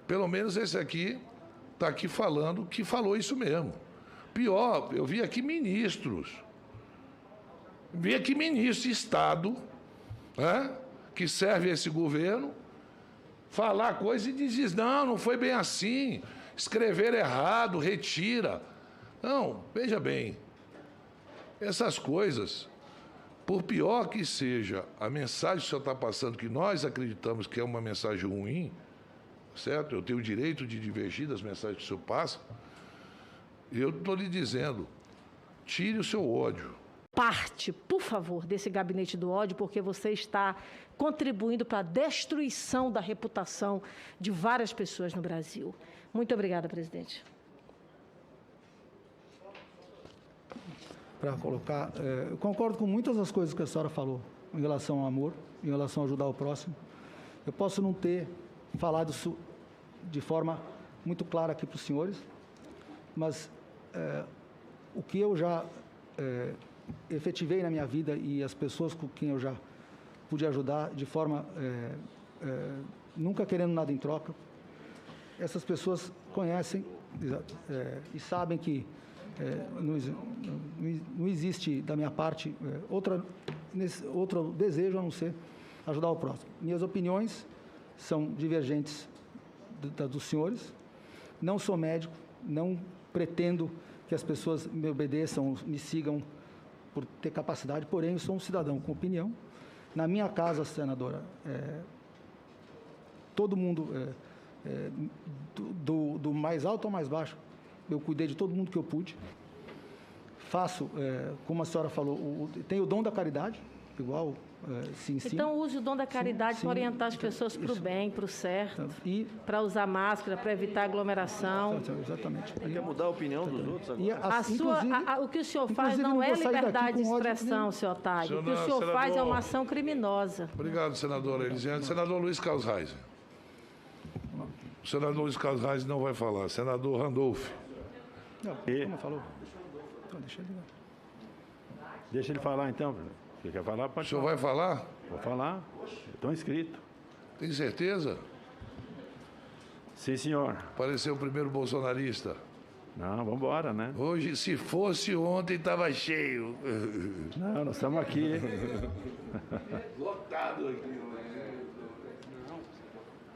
pelo menos esse aqui está aqui falando que falou isso mesmo. Pior, eu vi aqui ministros. Vi aqui ministro de Estado, né, que serve a esse governo, falar coisa e diz, não foi bem assim, escrever errado, retira. Não, veja bem, essas coisas, por pior que seja a mensagem que o senhor está passando, que nós acreditamos que é uma mensagem ruim, certo? Eu tenho o direito de divergir das mensagens que o senhor passa. Eu estou lhe dizendo, tire o seu ódio. Parte, por favor, desse gabinete do ódio, porque você está contribuindo para a destruição da reputação de várias pessoas no Brasil. Muito obrigada, presidente. para colocar. Eu concordo com muitas das coisas que a senhora falou em relação ao amor, em relação a ajudar o próximo. Eu posso não ter falado isso de forma muito clara aqui para os senhores, mas o que eu já efetivei na minha vida e as pessoas com quem eu já pude ajudar de forma nunca querendo nada em troca, essas pessoas conhecem e sabem que não existe da minha parte outro desejo a não ser ajudar o próximo. Minhas opiniões são divergentes dos senhores. Não sou médico, não pretendo que as pessoas me obedeçam, me sigam por ter capacidade, porém, eu sou um cidadão com opinião. Na minha casa, senadora, todo mundo, do mais alto ao mais baixo, eu cuidei de todo mundo que eu pude. Faço, como a senhora falou, tenho o dom da caridade, igual se ensina. Então, use o dom da caridade para orientar as pessoas para o bem, para o certo, para usar máscara, para evitar aglomeração. Exatamente. Quer mudar a opinião dos outros O agora? que o senhor faz não é liberdade de expressão, senhor Otávio. O que o senhor faz é uma ação criminosa. Obrigado, senadora Elisiane. Senador Luiz Carlos Reis. O senador Luiz Carlos Reis não vai falar. Senador Randolph. Não, como falou? Então, Deixa ele falar, então. Você quer falar? Pode O senhor falar. vai falar? Vou falar. Estou inscrito. Tem certeza? Sim, senhor. Pareceu o primeiro bolsonarista. Não, vamos embora, né? Hoje, se fosse ontem, estava cheio. Não, nós estamos aqui. Lotado aqui.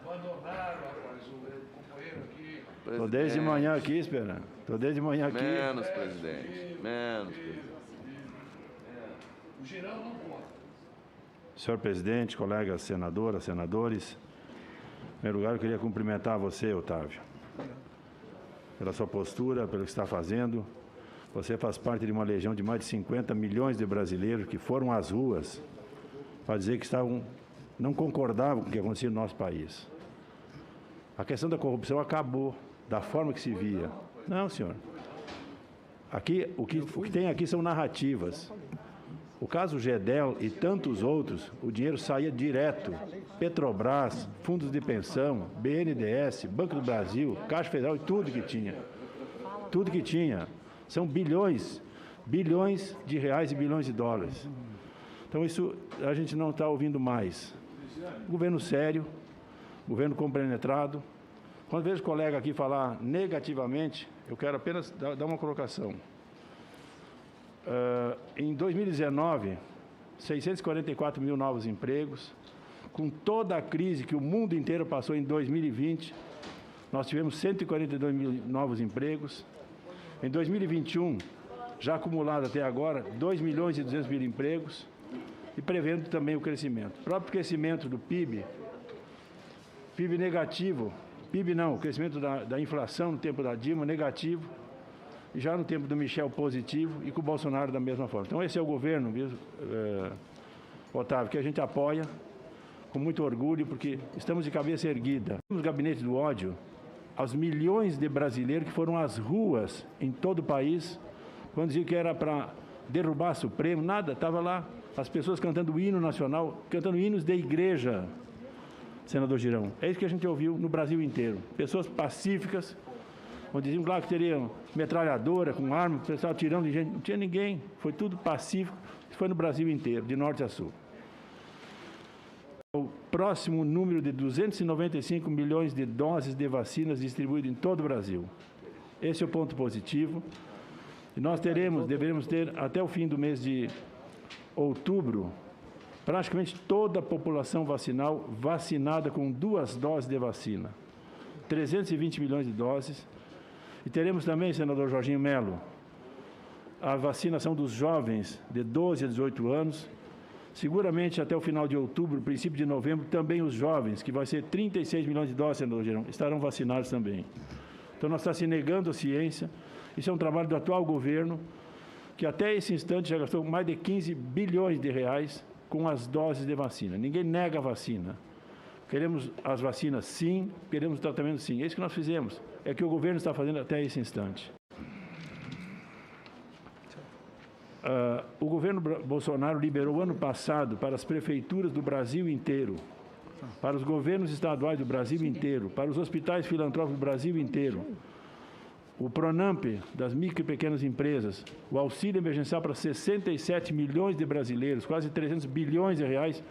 Abandonaram, rapaz, o companheiro aqui. Estou desde manhã aqui esperando. Estou desde manhã aqui. Menos, presidente. Menos, presidente. O Girão não conta. Senhor presidente, colegas senadoras, senadores, em primeiro lugar, eu queria cumprimentar você, Otávio, pela sua postura, pelo que está fazendo. Você faz parte de uma legião de mais de 50 milhões de brasileiros que foram às ruas para dizer que não concordavam com o que acontecia no nosso país. A questão da corrupção acabou da forma que se via. Não, senhor. Aqui, o que tem aqui são narrativas. O caso Gedel e tantos outros, o dinheiro saía direto. Petrobras, fundos de pensão, BNDES, Banco do Brasil, Caixa Federal e tudo que tinha. Tudo que tinha. São bilhões de reais e bilhões de dólares. Então isso a gente não está ouvindo mais. Governo sério, governo compenetrado. Quando vejo colega aqui falar negativamente, eu quero apenas dar uma colocação. Em 2019, 644 mil novos empregos. Com toda a crise que o mundo inteiro passou em 2020, nós tivemos 142 mil novos empregos. Em 2021, já acumulado até agora, 2 milhões e 200 mil empregos. E prevendo também o crescimento. O próprio crescimento do PIB negativo, o crescimento da inflação no tempo da Dilma, negativo, já no tempo do Michel positivo e com o Bolsonaro da mesma forma. Então esse é o governo, Otávio, que a gente apoia com muito orgulho, porque estamos de cabeça erguida. Temos gabinete do ódio aos milhões de brasileiros que foram às ruas em todo o país, quando diziam que era para derrubar Supremo, nada, estava lá as pessoas cantando o hino nacional, cantando hinos de igreja, senador Girão. É isso que a gente ouviu no Brasil inteiro. Pessoas pacíficas, onde diziam lá que teriam metralhadora com arma, o pessoal atirando de gente. Não tinha ninguém, foi tudo pacífico. Isso foi no Brasil inteiro, de norte a sul. O próximo número de 295 milhões de doses de vacinas distribuídas em todo o Brasil. Esse é o ponto positivo. E nós deveremos ter, até o fim do mês de outubro, praticamente toda a população vacinal vacinada com 2 doses de vacina. 320 milhões de doses. E teremos também, senador Jorginho Melo, a vacinação dos jovens de 12 a 18 anos. Seguramente até o final de outubro, princípio de novembro, também os jovens, que vai ser 36 milhões de doses, senador Girão, estarão vacinados também. Então nós estamos se negando a ciência. Isso é um trabalho do atual governo, que até esse instante já gastou mais de 15 bilhões de reais com as doses de vacina. Ninguém nega a vacina. Queremos as vacinas sim, queremos o tratamento sim. É isso que nós fizemos. É o que o governo está fazendo até esse instante. O governo Bolsonaro liberou ano passado para as prefeituras do Brasil inteiro, para os governos estaduais do Brasil inteiro, para os hospitais filantrópicos do Brasil inteiro, o Pronamp das micro e pequenas empresas, o auxílio emergencial para 67 milhões de brasileiros, quase 300 bilhões de reais.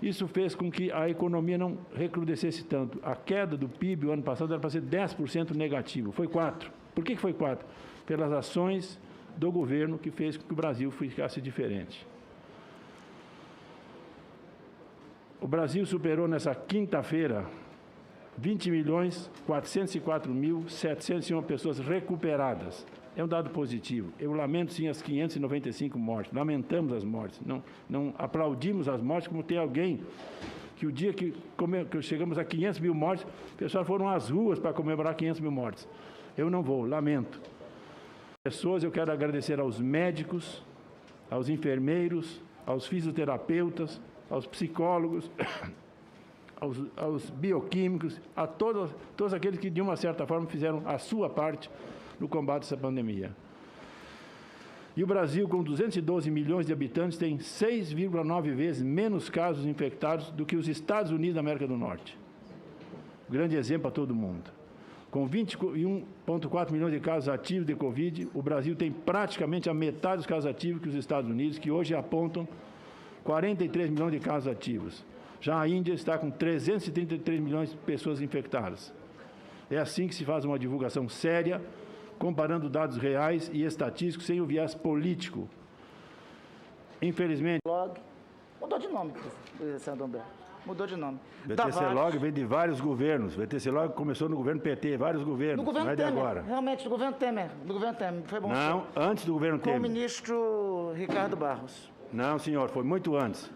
Isso fez com que a economia não recrudescesse tanto. A queda do PIB o ano passado era para ser 10% negativo, foi 4%. Por que foi 4%? Pelas ações do governo que fez com que o Brasil ficasse diferente. O Brasil superou nessa quinta-feira 20.404.701 pessoas recuperadas. É um dado positivo. Eu lamento, sim, as 595 mortes. Lamentamos as mortes. Não aplaudimos as mortes, como tem alguém que o dia que chegamos a 500 mil mortes, o pessoal foram às ruas para comemorar 500 mil mortes. Eu não vou, lamento. Pessoas, eu quero agradecer aos médicos, aos enfermeiros, aos fisioterapeutas, aos psicólogos, aos bioquímicos, a todos aqueles que, de uma certa forma, fizeram a sua parte no combate a essa pandemia. E o Brasil, com 212 milhões de habitantes, tem 6,9 vezes menos casos infectados do que os Estados Unidos da América do Norte. Grande exemplo para todo mundo. Com 21,4 milhões de casos ativos de Covid, o Brasil tem praticamente a metade dos casos ativos que os Estados Unidos, que hoje apontam 43 milhões de casos ativos. Já a Índia está com 333 milhões de pessoas infectadas. É assim que se faz uma divulgação séria, comparando dados reais e estatísticos sem o viés político. Infelizmente... Mudou de nome, senador Humberto. Mudou de nome. VTC-Log vem de vários governos. VTC-Log começou no governo PT, vários governos. No governo não é de Temer, agora. realmente, no governo Temer. No governo Temer. Foi bom. Não, antes do governo Temer. Com o ministro Ricardo Barros. Não, senhor, foi muito antes.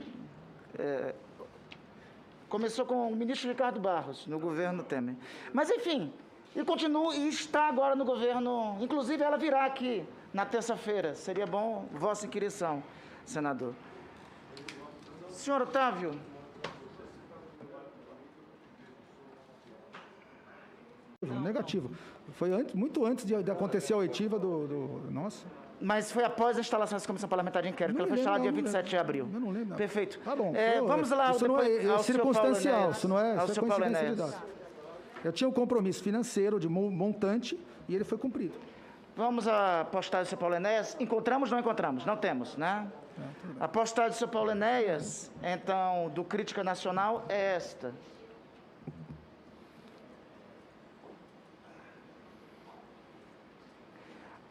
Começou com o ministro Ricardo Barros, no governo Temer. Mas, enfim, e continua e está agora no governo. Inclusive, ela virá aqui na terça-feira. Seria bom vossa inquirição, senador. Senhor Otávio. Negativo. Foi muito antes de acontecer a oitiva do nosso. Mas foi após a instalação dessa comissão parlamentar de inquérito, que ela foi instalada dia 27 de abril. Eu não lembro. Perfeito. Tá bom. Vamos lá. Isso não é circunstancial, isso não é coincidência de dados. Eu tinha um compromisso financeiro de montante e ele foi cumprido. Vamos à postagem do Sr. Paulo Enéas. Encontramos ou não encontramos? Não temos, né? A postagem do Sr. Paulo Enéas, então, do Crítica Nacional, é esta.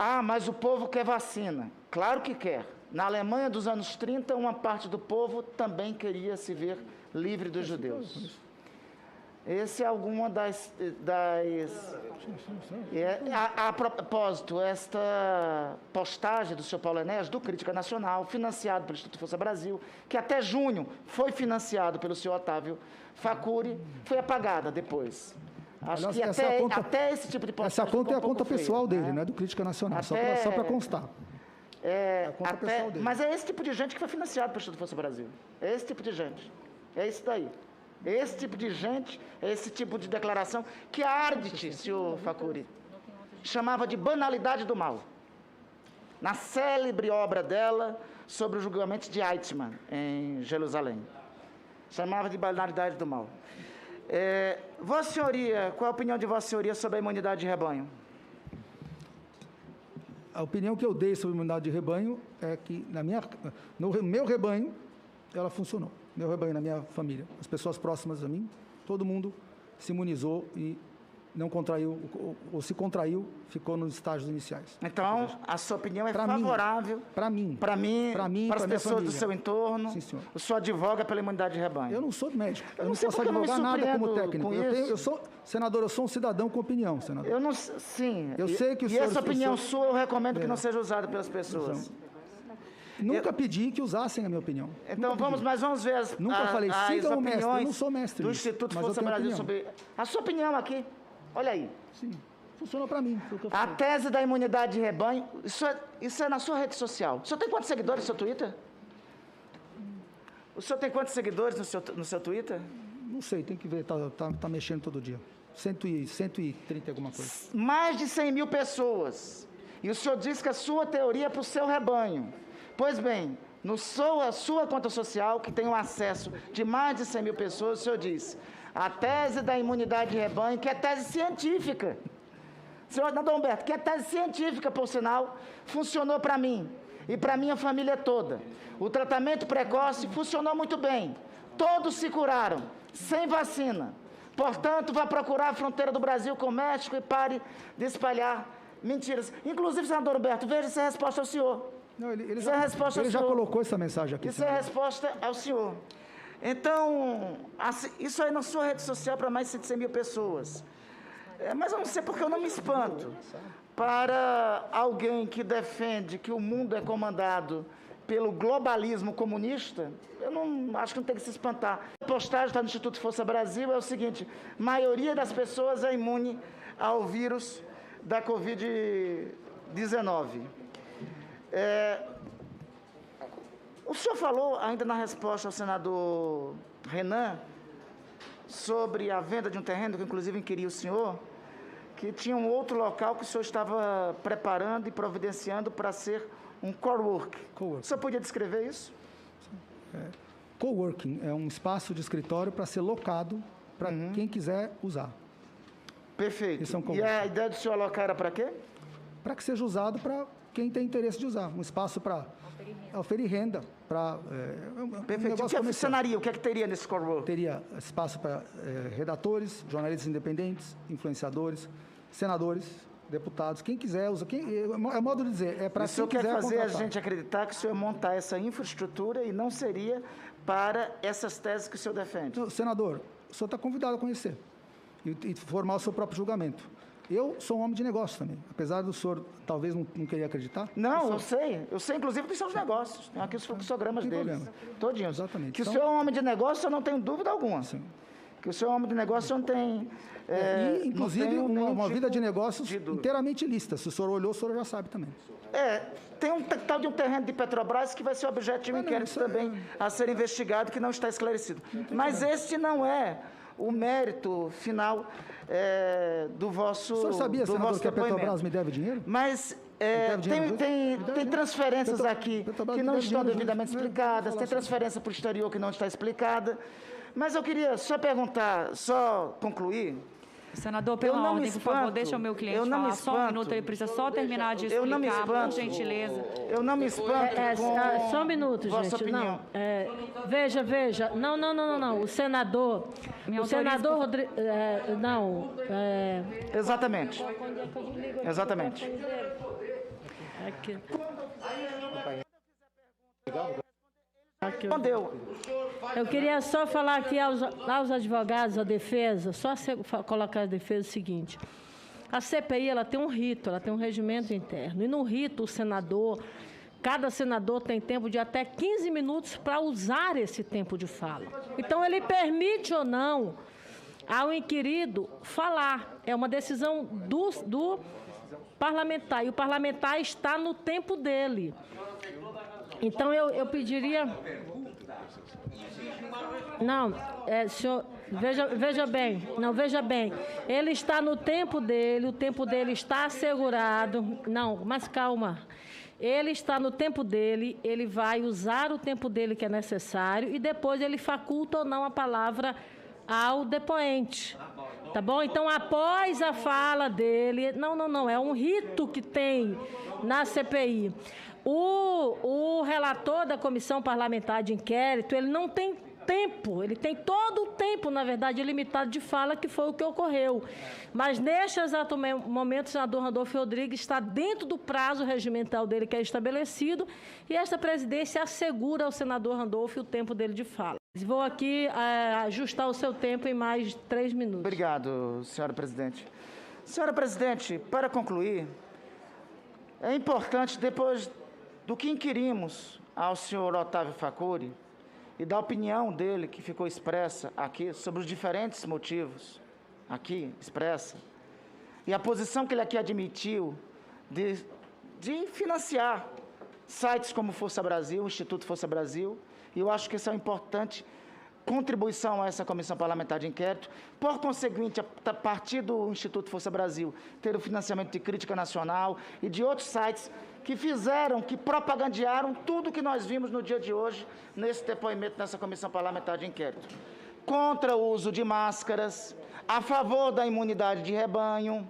Ah, mas o povo quer vacina. Claro que quer. Na Alemanha dos anos 30, uma parte do povo também queria se ver livre dos judeus. Esse é alguma das a propósito, esta postagem do Sr. Paulo Enéas, do Crítica Nacional, financiado pelo Instituto Força Brasil, que até junho foi financiado pelo senhor Otávio Facuri, foi apagada depois. Acho que até esse tipo de postagem... Essa conta é a conta pessoal dele, né? Do Crítica Nacional, só para constar. Mas é esse tipo de gente que foi financiado pelo Instituto Força Brasil. É esse tipo de gente. É isso daí. Esse tipo de gente, esse tipo de declaração que a Ardit, senhor Facuri, chamava de banalidade do mal. Na célebre obra dela sobre o julgamento de Eichmann, em Jerusalém. Chamava de banalidade do mal. Vossa Senhoria, qual a opinião de Vossa Senhoria sobre a imunidade de rebanho? A opinião que eu dei sobre a imunidade de rebanho é que no meu rebanho ela funcionou. Meu rebanho, na minha família, as pessoas próximas a mim, todo mundo se imunizou e não contraiu, ou se contraiu, ficou nos estágios iniciais. Então, a sua opinião é favorável para mim, para as pessoas do seu entorno. Sim, senhor. O senhor advoga pela imunidade de rebanho. Eu não sou médico, eu não posso advogar nada como técnico. Senador, eu sou um cidadão com opinião, senador. Sim. Eu sei que o senhor... E essa opinião sua eu recomendo que não seja usada pelas pessoas. Nunca pedi que usassem a minha opinião. Então vamos ver as sigam o mestre, eu não sou mestre do Instituto Força Brasil sobre... A sua opinião aqui, olha aí. Sim, funcionou para mim. A tese da imunidade de rebanho, isso é na sua rede social. O senhor tem quantos seguidores no seu Twitter? O senhor tem quantos seguidores no seu Twitter? Não sei, tem que ver, tá mexendo todo dia. 130 alguma coisa. Mais de 100 mil pessoas. E o senhor disse que a sua teoria é para o seu rebanho. Pois bem, no sua conta social, que tem um acesso de mais de 100 mil pessoas, o senhor diz, a tese da imunidade de rebanho, que é tese científica. Senhor senador Humberto, que é tese científica, por sinal, funcionou para mim e para minha família toda. O tratamento precoce funcionou muito bem. Todos se curaram, sem vacina. Portanto, vá procurar a fronteira do Brasil com o México e pare de espalhar mentiras. Inclusive, senador Humberto, veja se é resposta ao senhor. Não, ele já colocou essa mensagem aqui. Isso é resposta ao senhor. Então, isso aí na sua rede social para mais de 100 mil pessoas. Mas eu não sei porque eu não me espanto. Para alguém que defende que o mundo é comandado pelo globalismo comunista, eu não acho que não tem que se espantar. A postagem está no Instituto Força Brasil, é o seguinte, maioria das pessoas é imune ao vírus da Covid-19. O senhor falou, ainda na resposta ao senador Renan, sobre a venda de um terreno, que inclusive inquiria o senhor, que tinha um outro local que o senhor estava preparando e providenciando para ser um coworking. O senhor podia descrever isso? Coworking é um espaço de escritório para ser locado para quem quiser usar. Perfeito. Isso é um e a ideia do senhor alocar era para quê? Para que seja usado para quem tem interesse de usar. Um espaço para oferir renda. Perfeito. O que funcionaria? O que é que teria nesse coworking? Teria espaço para redatores, jornalistas independentes, influenciadores, senadores, deputados, quem quiser usa. É modo de dizer, é para quem quiser. O senhor quer fazer contratar. a gente acreditar que o senhor montar essa infraestrutura e não seria para essas teses que o senhor defende? Não, senador, o senhor está convidado a conhecer e formar o seu próprio julgamento. Eu sou um homem de negócio também, apesar do senhor talvez não querer acreditar. Não, eu sei inclusive dos seus negócios. Tem aqui os fluxogramas deles. Todinhos. Exatamente. Que o senhor é um homem de negócio, eu não tenho dúvida alguma. Sim. Que o senhor é um homem de negócio, eu não tenho... e, inclusive, uma vida de negócios inteiramente lícita. Se o senhor olhou, o senhor já sabe também. Tem um tal de um terreno de Petrobras que vai ser objeto de um inquérito também a ser investigado, que não está esclarecido. Mas este não é o mérito final do vosso depoimento. O senhor sabia, senador, que a Petrobras me deve dinheiro? Mas tem transferências aqui que não estão devidamente explicadas, tem transferência para o exterior que não está explicada. Mas eu queria só perguntar, só concluir. Senador, pela ordem, por favor, deixa o meu cliente falar só um minuto, ele precisa só terminar de explicar, por gentileza. Eu não me espanto só um minuto, gente. Opinião. Não, veja. Não. O senador Rodrigo... Exatamente. Aqui. Respondeu. Eu queria só falar aqui aos advogados, à defesa, colocar a defesa o seguinte. A CPI ela tem um rito, ela tem um regimento interno. E no rito, cada senador tem tempo de até 15 minutos para usar esse tempo de fala. Então, ele permite ou não ao inquirido falar. É uma decisão do parlamentar. E o parlamentar está no tempo dele. Então, eu pediria... Não, senhor, veja bem, ele está no tempo dele, o tempo dele está assegurado. Não, mas calma. Ele está no tempo dele, ele vai usar o tempo dele que é necessário e depois ele faculta ou não a palavra ao depoente. Tá bom? Então, após a fala dele... Não, é um rito que tem na CPI. O relator da Comissão Parlamentar de Inquérito, ele não tem tempo, ele tem todo o tempo, na verdade, limitado de fala, que foi o que ocorreu. Mas, neste exato momento, o senador Randolfo Rodrigues está dentro do prazo regimental dele, que é estabelecido, e esta presidência assegura ao senador Randolfo o tempo dele de fala. Vou aqui ajustar o seu tempo em mais 3 minutos. Obrigado, senhora presidente. Senhora presidente, para concluir, é importante, depois do que inquirimos ao senhor Otávio Facuri e da opinião dele que ficou expressa aqui sobre os diferentes motivos aqui expressa e a posição que ele aqui admitiu de financiar sites como Força Brasil, Instituto Força Brasil, e eu acho que isso é importante contribuição a essa comissão parlamentar de inquérito. Por conseguinte, a partir do Instituto Força Brasil, ter o financiamento de Crítica Nacional e de outros sites que fizeram, que propagandearam tudo que nós vimos no dia de hoje, nesse depoimento nessa comissão parlamentar de inquérito. Contra o uso de máscaras, a favor da imunidade de rebanho,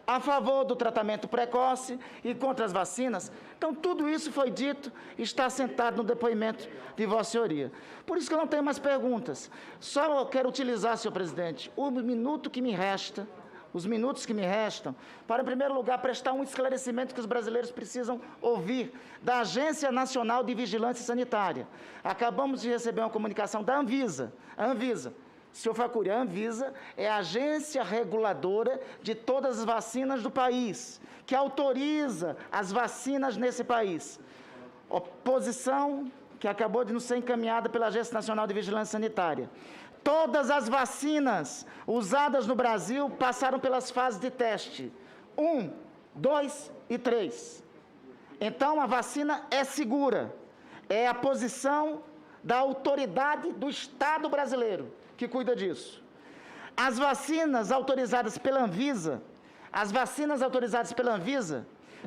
a favor do tratamento precoce e contra as vacinas. Então, tudo isso foi dito e está assentado no depoimento de Vossa Senhoria. Por isso que eu não tenho mais perguntas. Só quero utilizar, senhor presidente, o minuto que me resta, os minutos que me restam, para, em primeiro lugar, prestar um esclarecimento que os brasileiros precisam ouvir da Agência Nacional de Vigilância Sanitária. Acabamos de receber uma comunicação da Anvisa. A Anvisa, senhor Facuri, a Anvisa é a agência reguladora de todas as vacinas do país, que autoriza as vacinas nesse país. Posição que acabou de nos ser encaminhada pela Agência Nacional de Vigilância Sanitária. Todas as vacinas usadas no Brasil passaram pelas fases de teste 1, 2 e 3. Então, a vacina é segura. É a posição da autoridade do Estado brasileiro que cuida disso. As vacinas autorizadas pela Anvisa,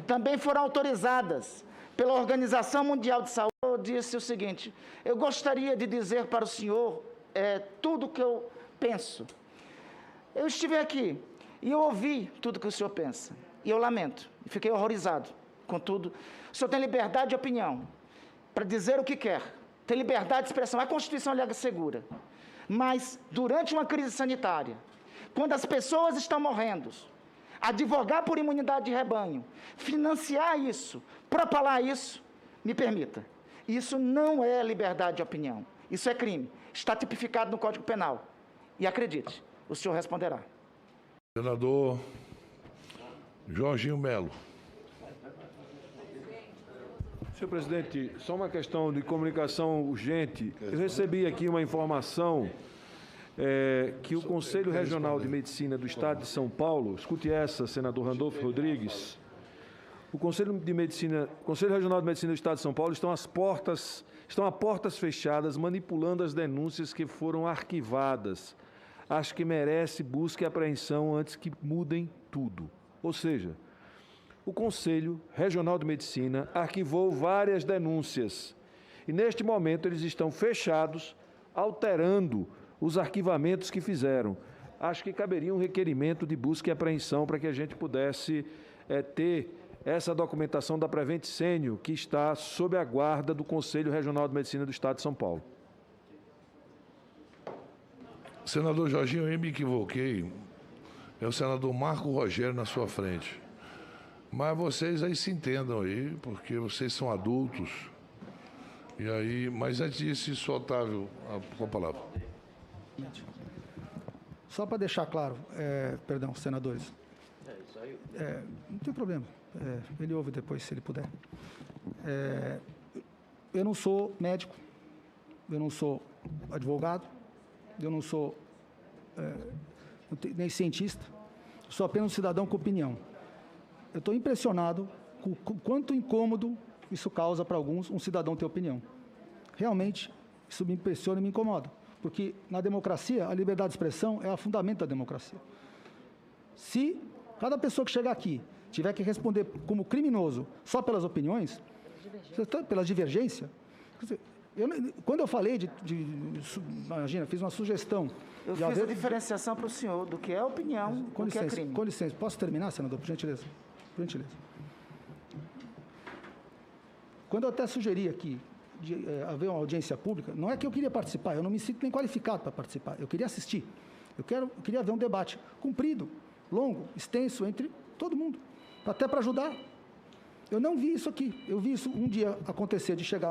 também foram autorizadas pela Organização Mundial de Saúde. Eu disse o seguinte: eu gostaria de dizer para o senhor tudo o que eu penso. Eu estive aqui e eu ouvi tudo que o senhor pensa. E eu lamento, fiquei horrorizado com tudo. O senhor tem liberdade de opinião para dizer o que quer, tem liberdade de expressão, a Constituição lhe assegura. Mas, durante uma crise sanitária, quando as pessoas estão morrendo, advogar por imunidade de rebanho, financiar isso, propalar isso, me permita, isso não é liberdade de opinião, isso é crime. Está tipificado no Código Penal. E acredite, o senhor responderá. Senador Jorginho Melo. Senhor presidente, só uma questão de comunicação urgente. Eu recebi aqui uma informação que o Conselho Regional de Medicina do Estado de São Paulo, escute essa, senador Randolfo Rodrigues, o Conselho Regional de Medicina do Estado de São Paulo estão a portas fechadas, manipulando as denúncias que foram arquivadas. Acho que merece busca e apreensão antes que mudem tudo. Ou seja, o Conselho Regional de Medicina arquivou várias denúncias e, neste momento, eles estão fechados, alterando os arquivamentos que fizeram. Acho que caberia um requerimento de busca e apreensão para que a gente pudesse ter essa documentação da Prevent Senior, que está sob a guarda do Conselho Regional de Medicina do Estado de São Paulo. Senador Jorginho, eu me equivoquei. É o senador Marco Rogério na sua frente. Mas vocês aí se entendam aí, porque vocês são adultos. E aí, mas antes disso, isso, Otávio, com a palavra. Só para deixar claro, perdão, senadores. Não tem problema. Ele ouve depois, se ele puder. Eu não sou médico, eu não sou advogado, eu não sou nem cientista, sou apenas um cidadão com opinião. Eu estou impressionado com o quanto incômodo isso causa para alguns um cidadão ter opinião. Realmente, isso me impressiona e me incomoda, porque na democracia, a liberdade de expressão é o fundamento da democracia. Se cada pessoa que chegar aqui tiver que responder como criminoso só pelas opiniões, pela divergência, quando eu falei imagina, fiz uma sugestão. Eu fiz a diferenciação para o senhor do que é opinião, do que é crime. Com licença, posso terminar, senador, por gentileza? Por gentileza. Quando eu até sugeri aqui de haver uma audiência pública, não é que eu queria participar, eu não me sinto nem qualificado para participar, eu queria assistir. Eu queria ver um debate comprido, longo, extenso, entre todo mundo, até para ajudar. Eu não vi isso aqui. Eu vi isso um dia acontecer, de chegar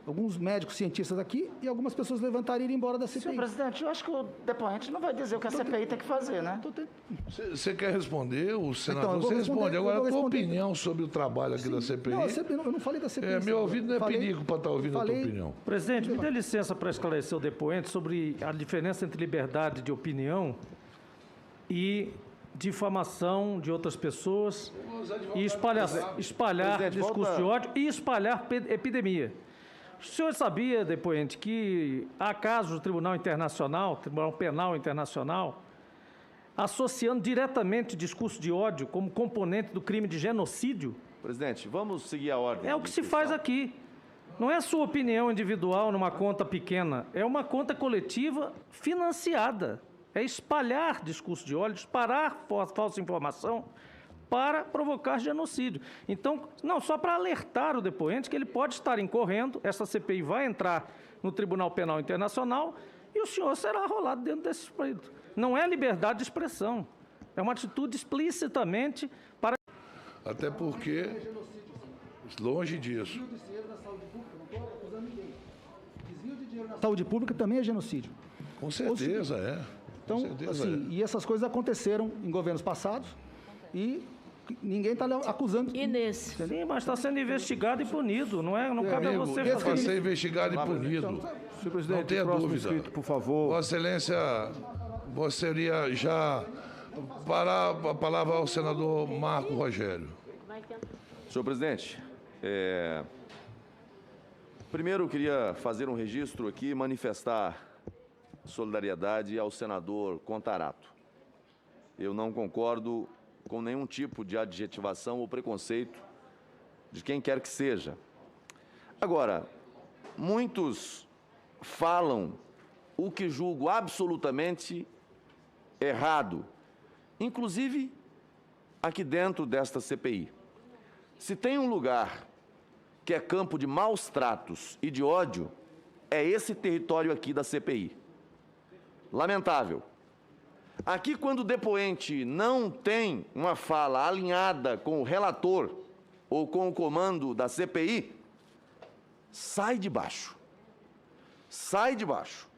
alguns médicos, cientistas aqui, e algumas pessoas levantarem e ir embora da CPI. Senhor presidente, eu acho que o depoente não vai dizer o que a CPI tem que fazer, né? Você quer responder? O senador, você responde. Agora, a tua opinião sobre o trabalho aqui da CPI? Não, eu não falei da CPI. Meu ouvido não é perigo para estar ouvindo a tua opinião. Presidente, me dê licença para esclarecer o depoente sobre a diferença entre liberdade de opinião e difamação de outras pessoas e espalhar discurso de ódio e espalhar epidemia. O senhor sabia, depoente, que há casos do Tribunal Internacional, Tribunal Penal Internacional, associando diretamente discurso de ódio como componente do crime de genocídio? Presidente, vamos seguir a ordem. É o que se faz aqui. Não é a sua opinião individual numa conta pequena, é uma conta coletiva financiada. É espalhar discurso de ódio, disparar falsa informação para provocar genocídio. Então, não, só para alertar o depoente que ele pode estar incorrendo, essa CPI vai entrar no Tribunal Penal Internacional e o senhor será arrolado dentro desse espírito. Não é liberdade de expressão, é uma atitude explicitamente para... Até porque, longe disso. Desvio de dinheiro da saúde pública, não estou acusando ninguém. Desvio de dinheiro na saúde pública também é genocídio. Com certeza, é. Então, assim, e essas coisas aconteceram em governos passados e ninguém está acusando. E nesse? Sim, mas está sendo investigado e punido, não é? Não cabe a você fazer. fazer. Para ser investigado e punido. Senhor presidente, não tenha próximo dúvida. inscrito, por favor. Vossa Excelência, você iria já parar a palavra ao senador Marco Rogério. Senhor presidente, primeiro eu queria fazer um registro aqui e manifestar solidariedade ao senador Contarato. Eu não concordo com nenhum tipo de adjetivação ou preconceito de quem quer que seja. Agora, muitos falam o que julgo absolutamente errado, inclusive aqui dentro desta CPI. Se tem um lugar que é campo de maus tratos e de ódio, é esse território aqui da CPI. Lamentável. Aqui, quando o depoente não tem uma fala alinhada com o relator ou com o comando da CPI, sai de baixo. Sai de baixo.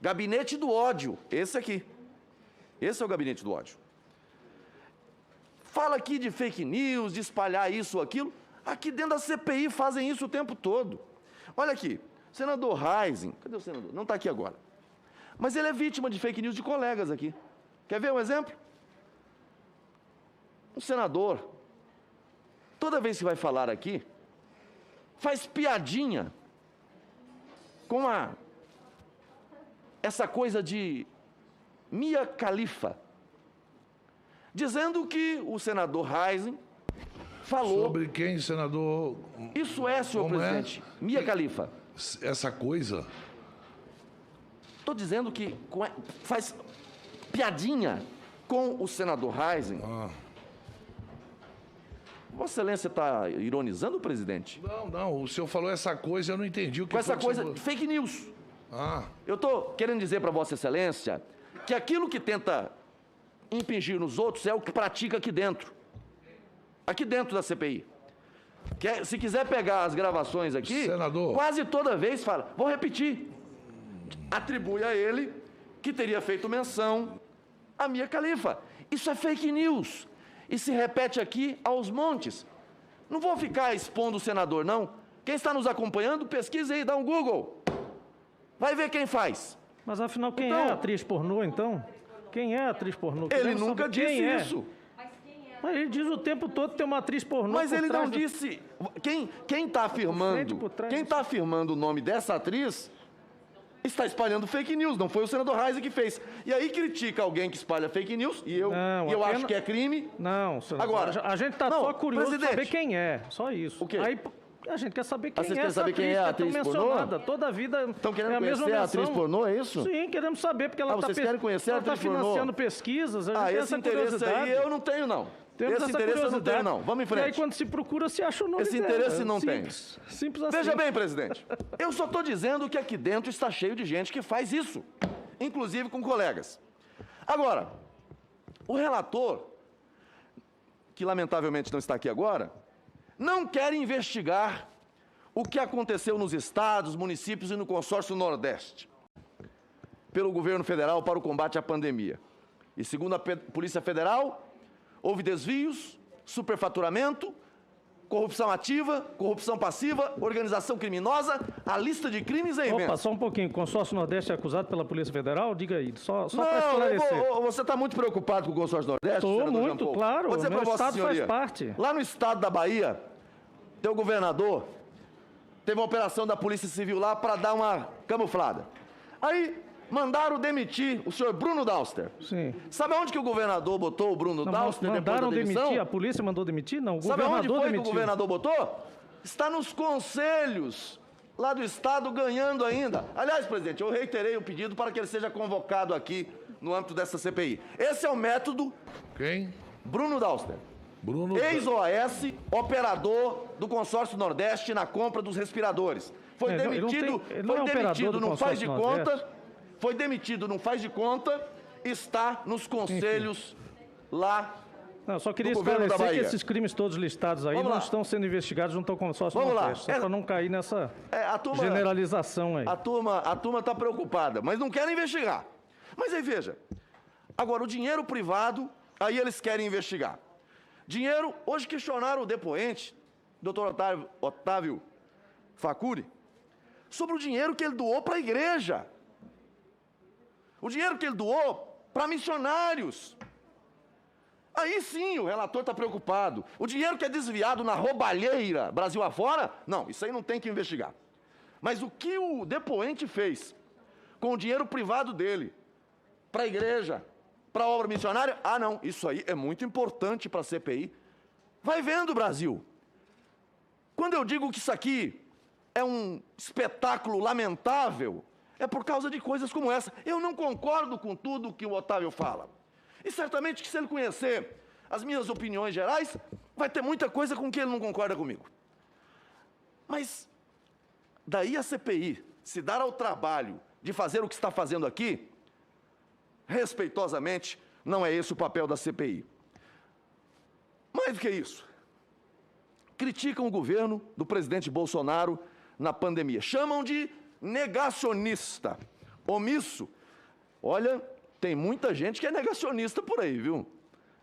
Gabinete do ódio, esse aqui. Esse é o gabinete do ódio. Fala aqui de fake news, de espalhar isso ou aquilo. Aqui dentro da CPI fazem isso o tempo todo. Olha aqui, senador Reising, cadê o senador? Não está aqui agora. Mas ele é vítima de fake news de colegas aqui. Quer ver um exemplo? Um senador, toda vez que vai falar aqui, faz piadinha com essa coisa de Mia Khalifa, dizendo que o senador Reising falou... Sobre quem, senador? Isso é, senhor presidente, Mia Khalifa. Essa coisa... Estou dizendo que faz piadinha com o senador Reising. Vossa Excelência está ironizando o presidente? Não, o senhor falou essa coisa, eu não entendi o que com essa coisa, fake news. Eu estou querendo dizer para Vossa Excelência que aquilo que tenta impingir nos outros é o que pratica aqui dentro da CPI. Se quiser pegar as gravações aqui, senador, quase toda vez fala, vou repetir, atribui a ele que teria feito menção a Mia Khalifa. Isso é fake news. E se repete aqui aos montes. Não vou ficar expondo o senador, não. Quem está nos acompanhando, pesquisa aí, dá um Google. Vai ver quem faz. Mas afinal, quem é a atriz pornô, então? Quem é a atriz pornô? Ele nunca disse isso. Mas ele diz o tempo todo que tem uma atriz pornô. Mas ele não disse. Quem está afirmando o nome dessa atriz está espalhando fake news, não foi o senador Reising que fez. E aí critica alguém que espalha fake news, e eu acho que é crime. Não, senador. Agora, a gente está só curioso de saber quem é, só isso. O quê? Aí a gente quer saber quem Vocês é querem saber quem é a atriz pornô? Toda a vida estão querendo é a mesma conhecer a menção. atriz pornô, é isso? Sim, queremos saber, porque ela vocês querem conhecer a atriz pornô? financiando pesquisas, a gente tem esse essa interesse aí eu não tenho, não. Temos esse interesse eu não tenho, não. Vamos em frente. E aí, quando se procura, se acha o nome Esse dela. interesse não Simples. tem. Simples assim. Veja bem, presidente, eu só estou dizendo que aqui dentro está cheio de gente que faz isso, inclusive com colegas. Agora, o relator, que lamentavelmente não está aqui agora, não quer investigar o que aconteceu nos estados, municípios e no consórcio Nordeste, pelo governo federal para o combate à pandemia. E segundo a Polícia Federal, houve desvios, superfaturamento, corrupção ativa, corrupção passiva, organização criminosa, a lista de crimes é imensa. Opa, só um pouquinho. O consórcio Nordeste é acusado pela Polícia Federal? Diga aí, só para esclarecer. Você está muito preocupado com o consórcio Nordeste? Estou muito, claro. Vou dizer para Vossa Estado Senhoria, faz parte. lá no estado da Bahia, tem o governador Teve uma operação da Polícia Civil lá para dar uma camuflada. Aí mandaram demitir o senhor Bruno Dauster. Sim. Sabe onde que o governador botou o Bruno Dauster depois da demissão? Demitir? A polícia mandou demitir? Não, o Sabe governador onde foi demitiu. que o governador botou? Está nos conselhos lá do Estado ganhando ainda. Aliás, presidente, eu reiterei o pedido para que ele seja convocado aqui no âmbito dessa CPI. Esse é o método... Quem? Bruno Dauster. Ex-OAS, operador do Consórcio Nordeste na compra dos respiradores. Foi demitido, não faz de conta, foi demitido, não faz de conta, está nos conselhos lá. Não, só queria esclarecer que esses crimes todos listados aí não estão sendo investigados junto ao consórcio Nordeste, só para não cair nessa generalização aí. A turma está preocupada, mas não querem investigar. Mas aí veja, agora o dinheiro privado, aí eles querem investigar. Dinheiro, hoje questionaram o depoente, doutor Otávio Facuri, sobre o dinheiro que ele doou para a igreja. O dinheiro que ele doou para missionários. Aí sim o relator está preocupado. O dinheiro que é desviado na roubalheira Brasil afora, não, isso aí não tem que investigar. Mas o que o depoente fez com o dinheiro privado dele, para a igreja, para a obra missionária, não, isso aí é muito importante para a CPI. Vai vendo, Brasil. Quando eu digo que isso aqui é um espetáculo lamentável, é por causa de coisas como essa. Eu não concordo com tudo que o Otávio fala. E certamente que se ele conhecer as minhas opiniões gerais, vai ter muita coisa com que ele não concorda comigo. Mas daí a CPI se dar ao trabalho de fazer o que está fazendo aqui, respeitosamente, não é esse o papel da CPI. Mais do que isso, criticam o governo do presidente Bolsonaro na pandemia. Chamam de negacionista, omisso. Olha, tem muita gente que é negacionista por aí, viu?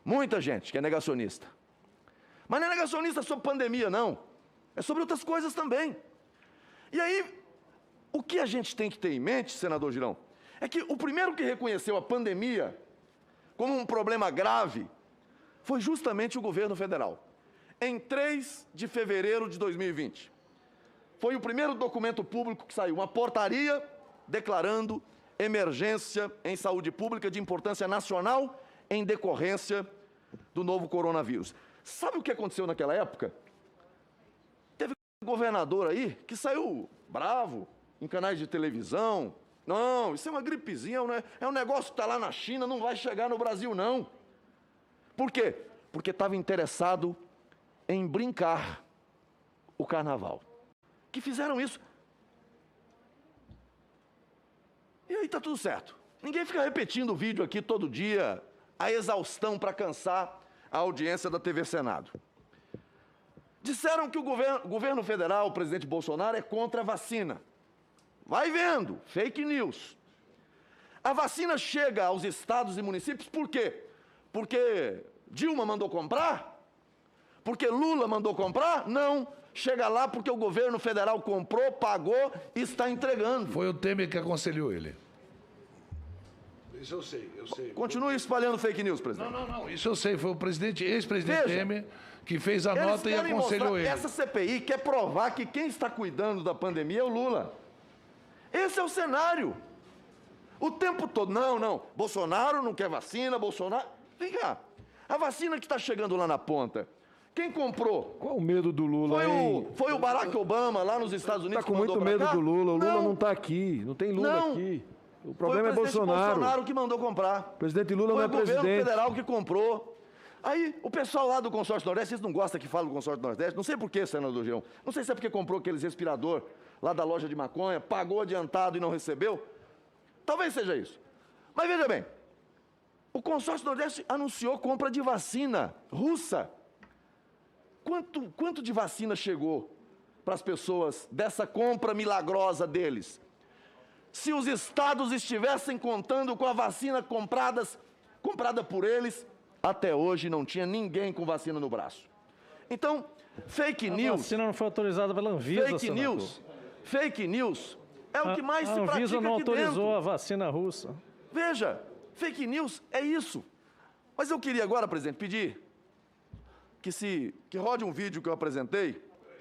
Muita gente que é negacionista. Mas não é negacionista sobre pandemia, não. É sobre outras coisas também. E aí, o que a gente tem que ter em mente, senador Girão, é que o primeiro que reconheceu a pandemia como um problema grave foi justamente o governo federal. Em 3 de fevereiro de 2020. Foi o primeiro documento público que saiu, uma portaria declarando emergência em saúde pública de importância nacional em decorrência do novo coronavírus. Sabe o que aconteceu naquela época? Teve um governador aí que saiu bravo em canais de televisão. Não, isso é uma gripezinha, é um negócio que está lá na China, não vai chegar no Brasil, não. Por quê? Porque estava interessado em brincar o carnaval. Que fizeram isso. E aí está tudo certo. Ninguém fica repetindo o vídeo aqui todo dia, a exaustão para cansar a audiência da TV Senado. Disseram que o governo federal, o presidente Bolsonaro, é contra a vacina. Vai vendo, fake news. A vacina chega aos estados e municípios por quê? Porque Dilma mandou comprar? Porque Lula mandou comprar? Não. Chega lá porque o governo federal comprou, pagou e está entregando. Foi o Temer que aconselhou ele. Isso eu sei. Continue espalhando fake news, presidente. Não. Isso eu sei. Foi o ex-presidente Temer que fez a nota e aconselhou ele. Essa CPI quer provar que quem está cuidando da pandemia é o Lula. Esse é o cenário. O tempo todo. Não. Bolsonaro não quer vacina, Bolsonaro... Vem cá. A vacina que está chegando lá na ponta, quem comprou? Qual o medo do Lula, Foi o Barack Obama lá nos Estados Unidos que mandou pra cá? Está com muito medo do Lula. O Lula não está aqui. Não tem Lula aqui. O problema é Bolsonaro. Foi o Bolsonaro que mandou comprar. O presidente Lula não é presidente. Foi o governo federal que comprou. Aí, o pessoal lá do Consórcio Nordeste, vocês não gostam que fala do Consórcio Nordeste? Não sei por quê, senador Girão. Não sei se é porque comprou aqueles respirador lá da loja de maconha, pagou adiantado e não recebeu. Talvez seja isso. Mas veja bem, o Consórcio Nordeste anunciou compra de vacina russa. Quanto de vacina chegou para as pessoas dessa compra milagrosa deles? Se os estados estivessem contando com a vacina comprada por eles, até hoje não tinha ninguém com vacina no braço. Então, fake news... A vacina não foi autorizada pela Anvisa, Fake news é o que mais se pratica aqui dentro. A Anvisa não autorizou a vacina russa. Veja, fake news é isso. Mas eu queria agora, presidente, pedir que rode um vídeo que eu apresentei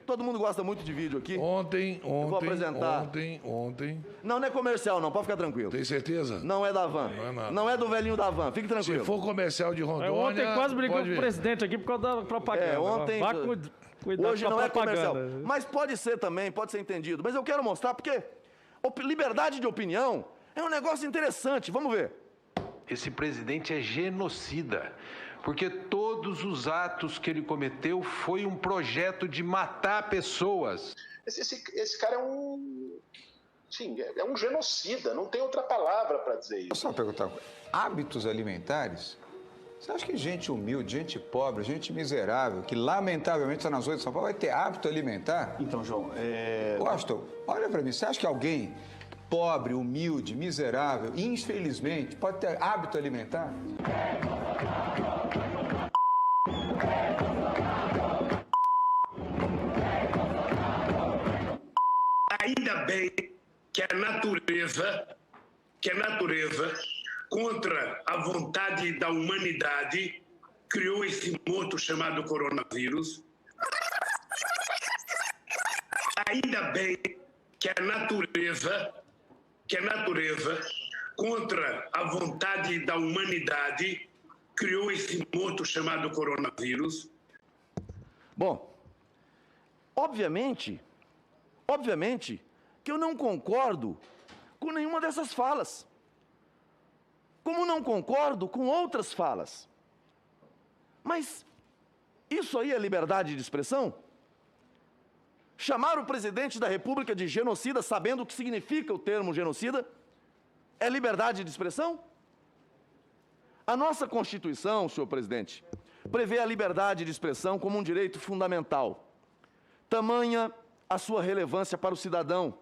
todo mundo gosta muito de vídeo aqui. Ontem. Eu vou apresentar. Ontem. Não é comercial, não. Pode ficar tranquilo. Tem certeza? Não é da van. Não é nada. Não é do velhinho da van. Fique tranquilo. Se for comercial de Rondônia... Ontem quase brigou com o presidente aqui por causa da propaganda. Ontem... Cuidado hoje com a não propaganda. É comercial. Mas pode ser também, pode ser entendido. Mas eu quero mostrar porque liberdade de opinião é um negócio interessante. Vamos ver. Esse presidente é genocida, porque todos os atos que ele cometeu foi um projeto de matar pessoas. Esse cara é um... Sim, é um genocida, não tem outra palavra para dizer isso. Só perguntar, hábitos alimentares? Você acha que gente humilde, gente pobre, gente miserável, que lamentavelmente está nas ruas de São Paulo, vai ter hábito alimentar? Então, João, Washington, olha para mim, você acha que alguém pobre, humilde, miserável, infelizmente, pode ter hábito alimentar? Ainda bem que a natureza, contra a vontade da humanidade, criou esse monstro chamado coronavírus. Ainda bem que a natureza, contra a vontade da humanidade, criou esse monstro chamado coronavírus. Bom, obviamente que eu não concordo com nenhuma dessas falas. Como não concordo com outras falas. Mas isso aí é liberdade de expressão? Chamar o presidente da República de genocida, sabendo o que significa o termo genocida, é liberdade de expressão? A nossa Constituição, senhor presidente, prevê a liberdade de expressão como um direito fundamental. Tamanha a sua relevância para o cidadão,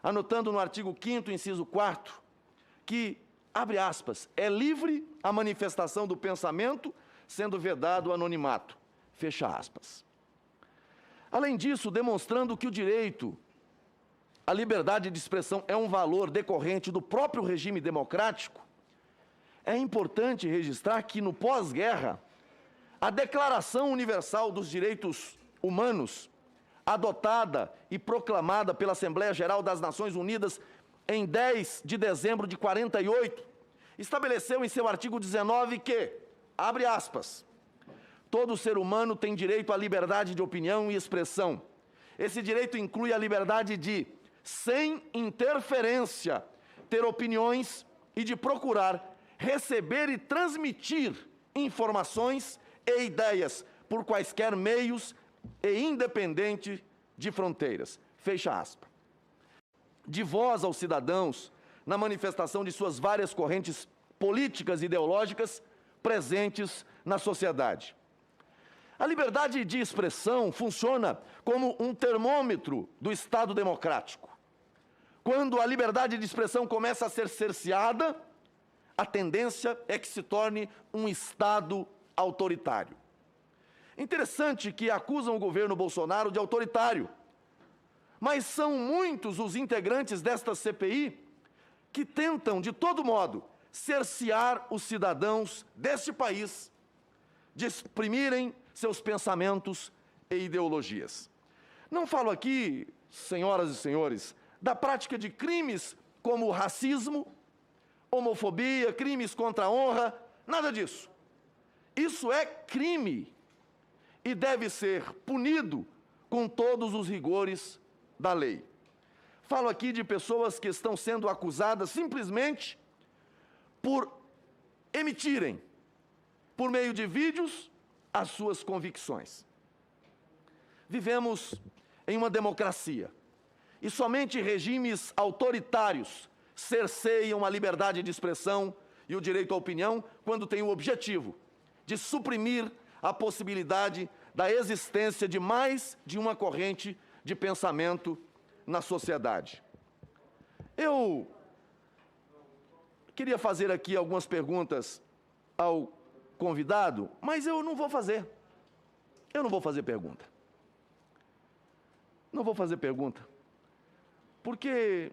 anotando no artigo 5º, inciso 4º, que, abre aspas, é livre a manifestação do pensamento, sendo vedado o anonimato, fecha aspas. Além disso, demonstrando que o direito à liberdade de expressão é um valor decorrente do próprio regime democrático, é importante registrar que, no pós-guerra, a Declaração Universal dos Direitos Humanos, adotada e proclamada pela Assembleia Geral das Nações Unidas em 10 de dezembro de 48, estabeleceu em seu artigo 19 que, abre aspas, todo ser humano tem direito à liberdade de opinião e expressão. Esse direito inclui a liberdade de, sem interferência, ter opiniões e de procurar receber e transmitir informações e ideias por quaisquer meios e independente de fronteiras. Fecha aspas. De voz aos cidadãos na manifestação de suas várias correntes políticas e ideológicas presentes na sociedade. A liberdade de expressão funciona como um termômetro do Estado democrático. Quando a liberdade de expressão começa a ser cerceada, a tendência é que se torne um Estado autoritário. Interessante que acusam o governo Bolsonaro de autoritário, mas são muitos os integrantes desta CPI que tentam, de todo modo, cercear os cidadãos deste país de exprimirem seus pensamentos e ideologias. Não falo aqui, senhoras e senhores, da prática de crimes como racismo, homofobia, crimes contra a honra, nada disso. Isso é crime e deve ser punido com todos os rigores da lei. Falo aqui de pessoas que estão sendo acusadas simplesmente por emitirem, por meio de vídeos, as suas convicções. Vivemos em uma democracia e somente regimes autoritários cerceiam a liberdade de expressão e o direito à opinião quando têm o objetivo de suprimir a possibilidade da existência de mais de uma corrente de pensamento na sociedade. Eu queria fazer aqui algumas perguntas ao convidado, mas eu não vou fazer. Eu não vou fazer pergunta. Não vou fazer pergunta. Porque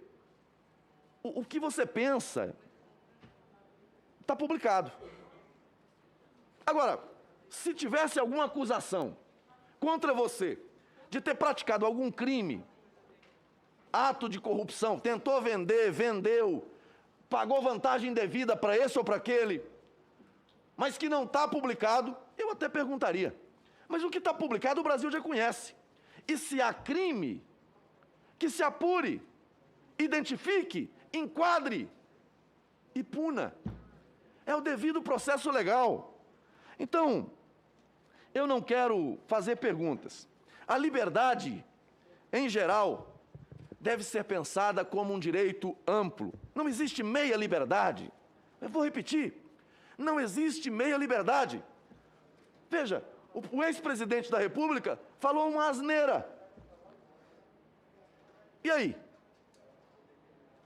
o que você pensa está publicado. Agora, se tivesse alguma acusação contra você, de ter praticado algum crime, ato de corrupção, tentou vender, vendeu, pagou vantagem indevida para esse ou para aquele, mas que não está publicado, eu até perguntaria. Mas o que está publicado o Brasil já conhece. E se há crime, que se apure, identifique, enquadre e puna. É o devido processo legal. Então, eu não quero fazer perguntas. A liberdade, em geral, deve ser pensada como um direito amplo. Não existe meia liberdade. Eu vou repetir. Não existe meia liberdade. Veja, o ex-presidente da República falou uma asneira. E aí?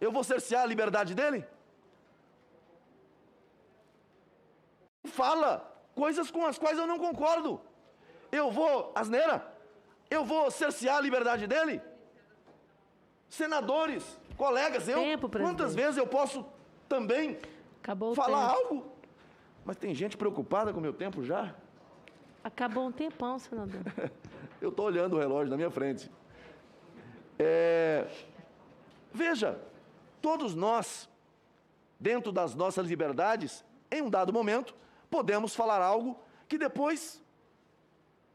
Eu vou cercear a liberdade dele? Fala coisas com as quais eu não concordo. Eu vou, asneira? Eu vou cercear a liberdade dele? Senadores, colegas, quantas vezes eu posso também falar algo? Mas tem gente preocupada com o meu tempo já? Acabou um tempão, senador. Eu estou olhando o relógio na minha frente. Veja, todos nós, dentro das nossas liberdades, em um dado momento, podemos falar algo que depois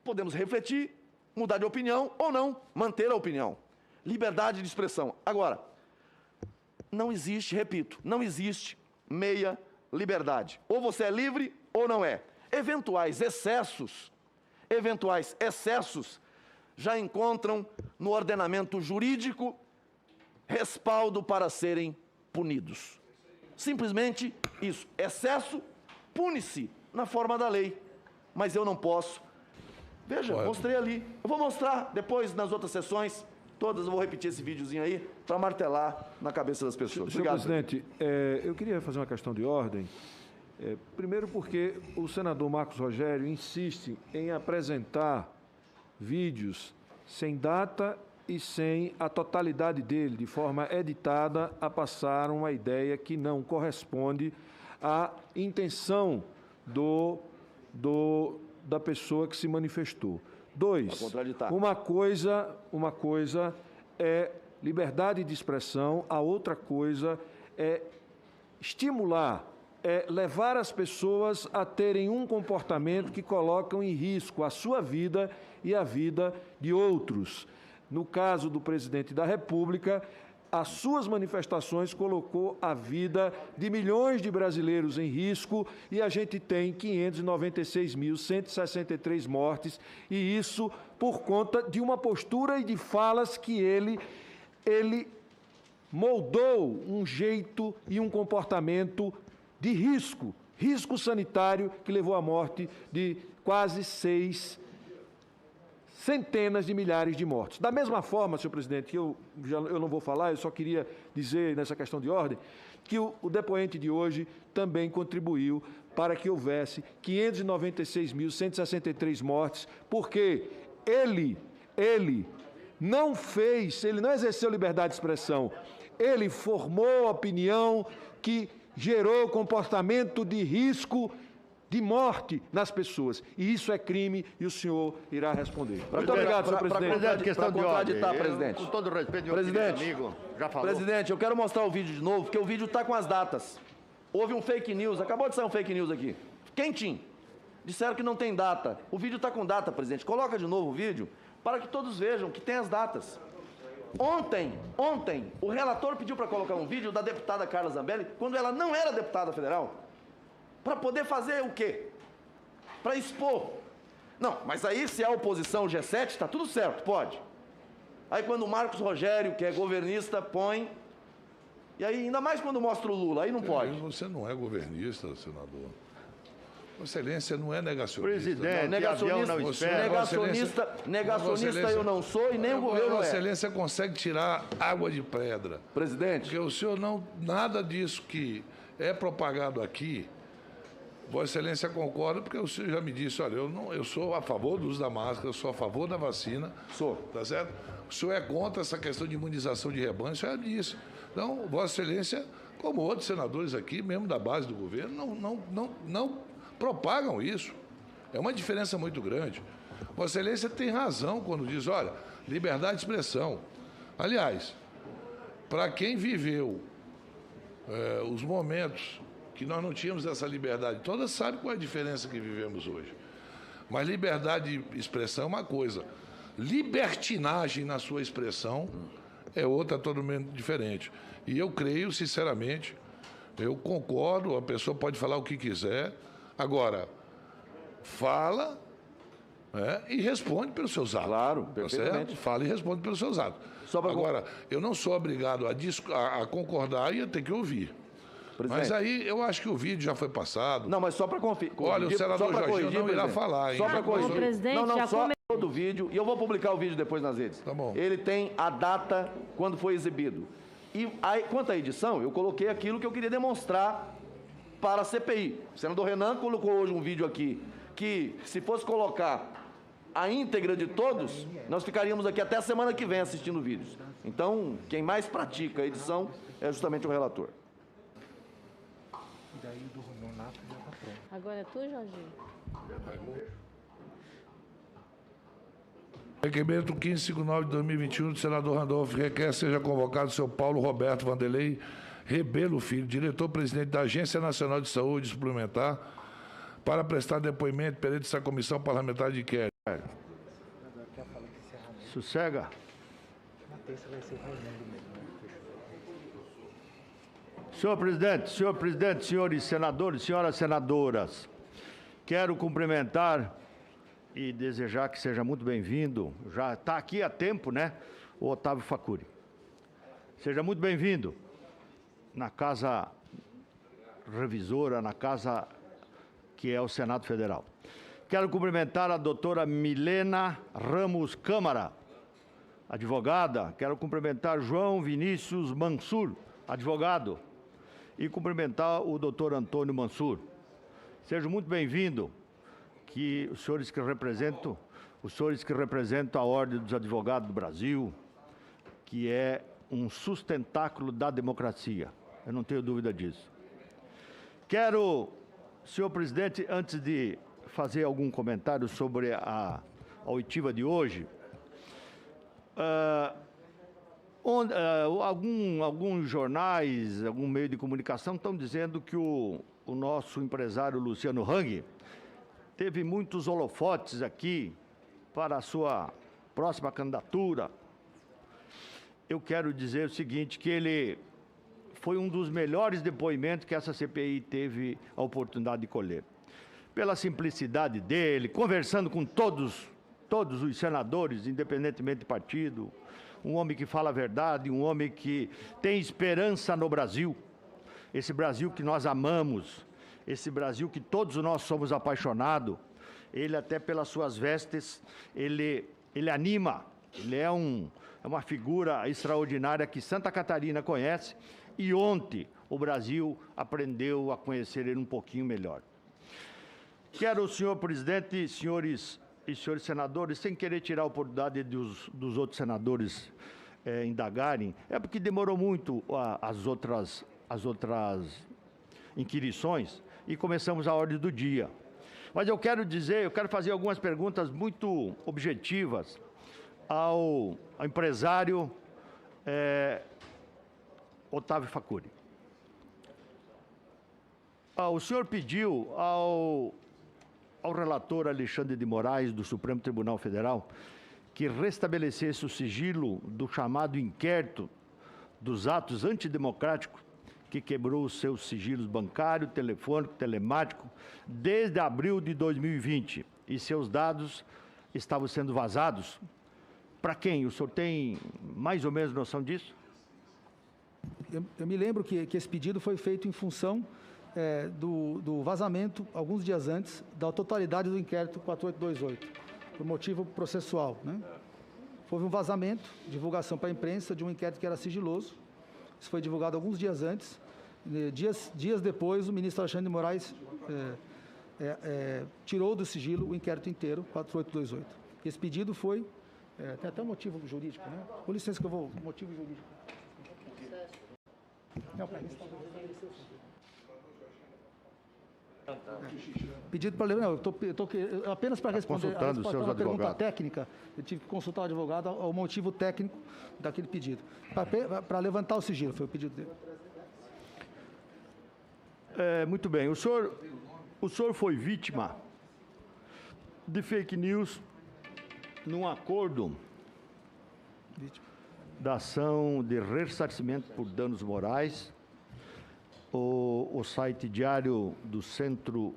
podemos refletir, mudar de opinião ou não, manter a opinião. Liberdade de expressão. Agora, não existe, repito, não existe meia liberdade. Ou você é livre ou não é. Eventuais excessos já encontram no ordenamento jurídico respaldo para serem punidos. Simplesmente isso. Excesso pune-se na forma da lei. Mas eu não posso. Veja, mostrei ali. Eu vou mostrar depois nas outras sessões. Todas, eu vou repetir esse videozinho aí para martelar na cabeça das pessoas. Senhor presidente, eu queria fazer uma questão de ordem. Primeiro porque o senador Marcos Rogério insiste em apresentar vídeos sem data e sem a totalidade dele, de forma editada, a passar uma ideia que não corresponde à intenção da pessoa que se manifestou. 2, uma coisa é liberdade de expressão, a outra coisa é estimular, é levar as pessoas a terem um comportamento que colocam em risco a sua vida e a vida de outros. No caso do presidente da República, as suas manifestações colocou a vida de milhões de brasileiros em risco e a gente tem 596.163 mortes, e isso por conta de uma postura e de falas que ele moldou um jeito e um comportamento de risco sanitário que levou à morte de quase 6 centenas de milhares de mortos. Da mesma forma, senhor presidente, eu não vou falar, eu só queria dizer nessa questão de ordem, que o depoente de hoje também contribuiu para que houvesse 596.163 mortes, porque ele não exerceu liberdade de expressão, ele formou a opinião que gerou comportamento de risco de morte nas pessoas. E isso é crime e o senhor irá responder. Muito obrigado, senhor presidente. Para contraditar, presidente. Com todo respeito, presidente, amigo, já falou. Presidente, eu quero mostrar o vídeo de novo, porque o vídeo está com as datas. Houve um fake news, acabou de sair um fake news aqui. Quentinho. Disseram que não tem data. O vídeo está com data, presidente. Coloca de novo o vídeo para que todos vejam que tem as datas. Ontem, o relator pediu para colocar um vídeo da deputada Carla Zambelli, quando ela não era deputada federal. Para poder fazer o quê? Para expor. Não, mas aí se a oposição, o G7, está tudo certo, pode. Aí quando o Marcos Rogério, que é governista, põe... E aí, ainda mais quando mostra o Lula, aí não pode. Você não é governista, senador. Vossa Excelência não é negacionista. Presidente, negacionista eu não sou e nem o governo Vossa Excelência consegue tirar água de pedra. Presidente. Porque o senhor não... Nada disso que é propagado aqui... Vossa Excelência concorda, porque o senhor já me disse, olha, eu sou a favor do uso da máscara, eu sou a favor da vacina. Sou. Tá certo? O senhor é contra essa questão de imunização de rebanho, o senhor já disse. Então, Vossa Excelência, como outros senadores aqui, mesmo da base do governo, não propagam isso. É uma diferença muito grande. Vossa Excelência tem razão quando diz, olha, liberdade de expressão. Aliás, para quem viveu os momentos que nós não tínhamos essa liberdade toda, sabe qual é a diferença que vivemos hoje. Mas liberdade de expressão é uma coisa. Libertinagem na sua expressão é outra totalmente diferente. E eu creio, sinceramente, eu concordo, a pessoa pode falar o que quiser. Agora, fala e responde pelos seus atos. Claro, perfeitamente. Fala e responde pelos seus atos. Agora, eu não sou obrigado a concordar e eu tenho que ouvir. Mas aí eu acho que o vídeo já foi passado. Não, mas só para conferir. Olha, o senador Jorginho não irá falar. Só para corrigir. Presidente, só do vídeo. E eu vou publicar o vídeo depois nas redes. Tá bom. Ele tem a data quando foi exibido. E aí, quanto à edição, eu coloquei aquilo que eu queria demonstrar para a CPI. O senador Renan colocou hoje um vídeo aqui que, se fosse colocar a íntegra de todos, nós ficaríamos aqui até a semana que vem assistindo vídeos. Então, quem mais pratica a edição é justamente o relator. Agora é tu, Jorginho? Requerimento 1559 de 2021 do senador Randolfo requer seja convocado o senhor Paulo Roberto Vanderlei Rebelo Filho, diretor-presidente da Agência Nacional de Saúde Suplementar, para prestar depoimento perante essa comissão parlamentar de inquérito. Sossega. Senhor presidente, senhores senadores, senhoras senadoras, quero cumprimentar e desejar que seja muito bem-vindo, já está aqui há tempo, né, o Otávio Facuri. Seja muito bem-vindo na Casa Revisora, na Casa que é o Senado Federal. Quero cumprimentar a doutora Milena Ramos Câmara, advogada. Quero cumprimentar João Vinícius Mansur, advogado. E cumprimentar o doutor Antônio Mansur. Sejam muito bem-vindos, que os senhores que representam a Ordem dos Advogados do Brasil, que é um sustentáculo da democracia. Eu não tenho dúvida disso. Quero, senhor presidente, antes de fazer algum comentário sobre a oitiva de hoje, alguns jornais, algum meio de comunicação estão dizendo que o nosso empresário Luciano Hang teve muitos holofotes aqui para a sua próxima candidatura. Eu quero dizer o seguinte, que ele foi um dos melhores depoimentos que essa CPI teve a oportunidade de colher. Pela simplicidade dele, conversando com todos os senadores, independentemente de partido, um homem que fala a verdade, um homem que tem esperança no Brasil, esse Brasil que nós amamos, esse Brasil que todos nós somos apaixonados. Ele, até pelas suas vestes, ele anima, ele é uma figura extraordinária que Santa Catarina conhece, e ontem o Brasil aprendeu a conhecer ele um pouquinho melhor. Quero, senhor presidente, senhores e senhores senadores, sem querer tirar a oportunidade dos outros senadores indagarem, é porque demorou muito as outras inquirições e começamos a ordem do dia. Mas eu quero fazer algumas perguntas muito objetivas ao empresário Otávio Facuri. O senhor pediu ao relator Alexandre de Moraes, do Supremo Tribunal Federal, que restabelecesse o sigilo do chamado inquérito dos atos antidemocráticos que quebrou os seus sigilos bancário, telefônico, telemático, desde abril de 2020, e seus dados estavam sendo vazados. Para quem? O senhor tem mais ou menos noção disso? Eu me lembro que esse pedido foi feito em função do vazamento, alguns dias antes, da totalidade do inquérito 4828, por motivo processual, né? Houve um vazamento, divulgação para a imprensa de um inquérito que era sigiloso. Isso foi divulgado alguns dias antes. Dias depois, o ministro Alexandre de Moraes tirou do sigilo o inquérito inteiro, 4828. Esse pedido foi... tem até um motivo jurídico, né? Com licença que eu vou... Motivo jurídico. Não, para isso, Pedido para levar. Não, apenas para responder a uma pergunta técnica, eu tive que consultar o advogado ao motivo técnico daquele pedido. Para levantar o sigilo, foi o pedido dele. Muito bem. O senhor foi vítima de fake news num acordo da ação de ressarcimento por danos morais. O site Diário do Centro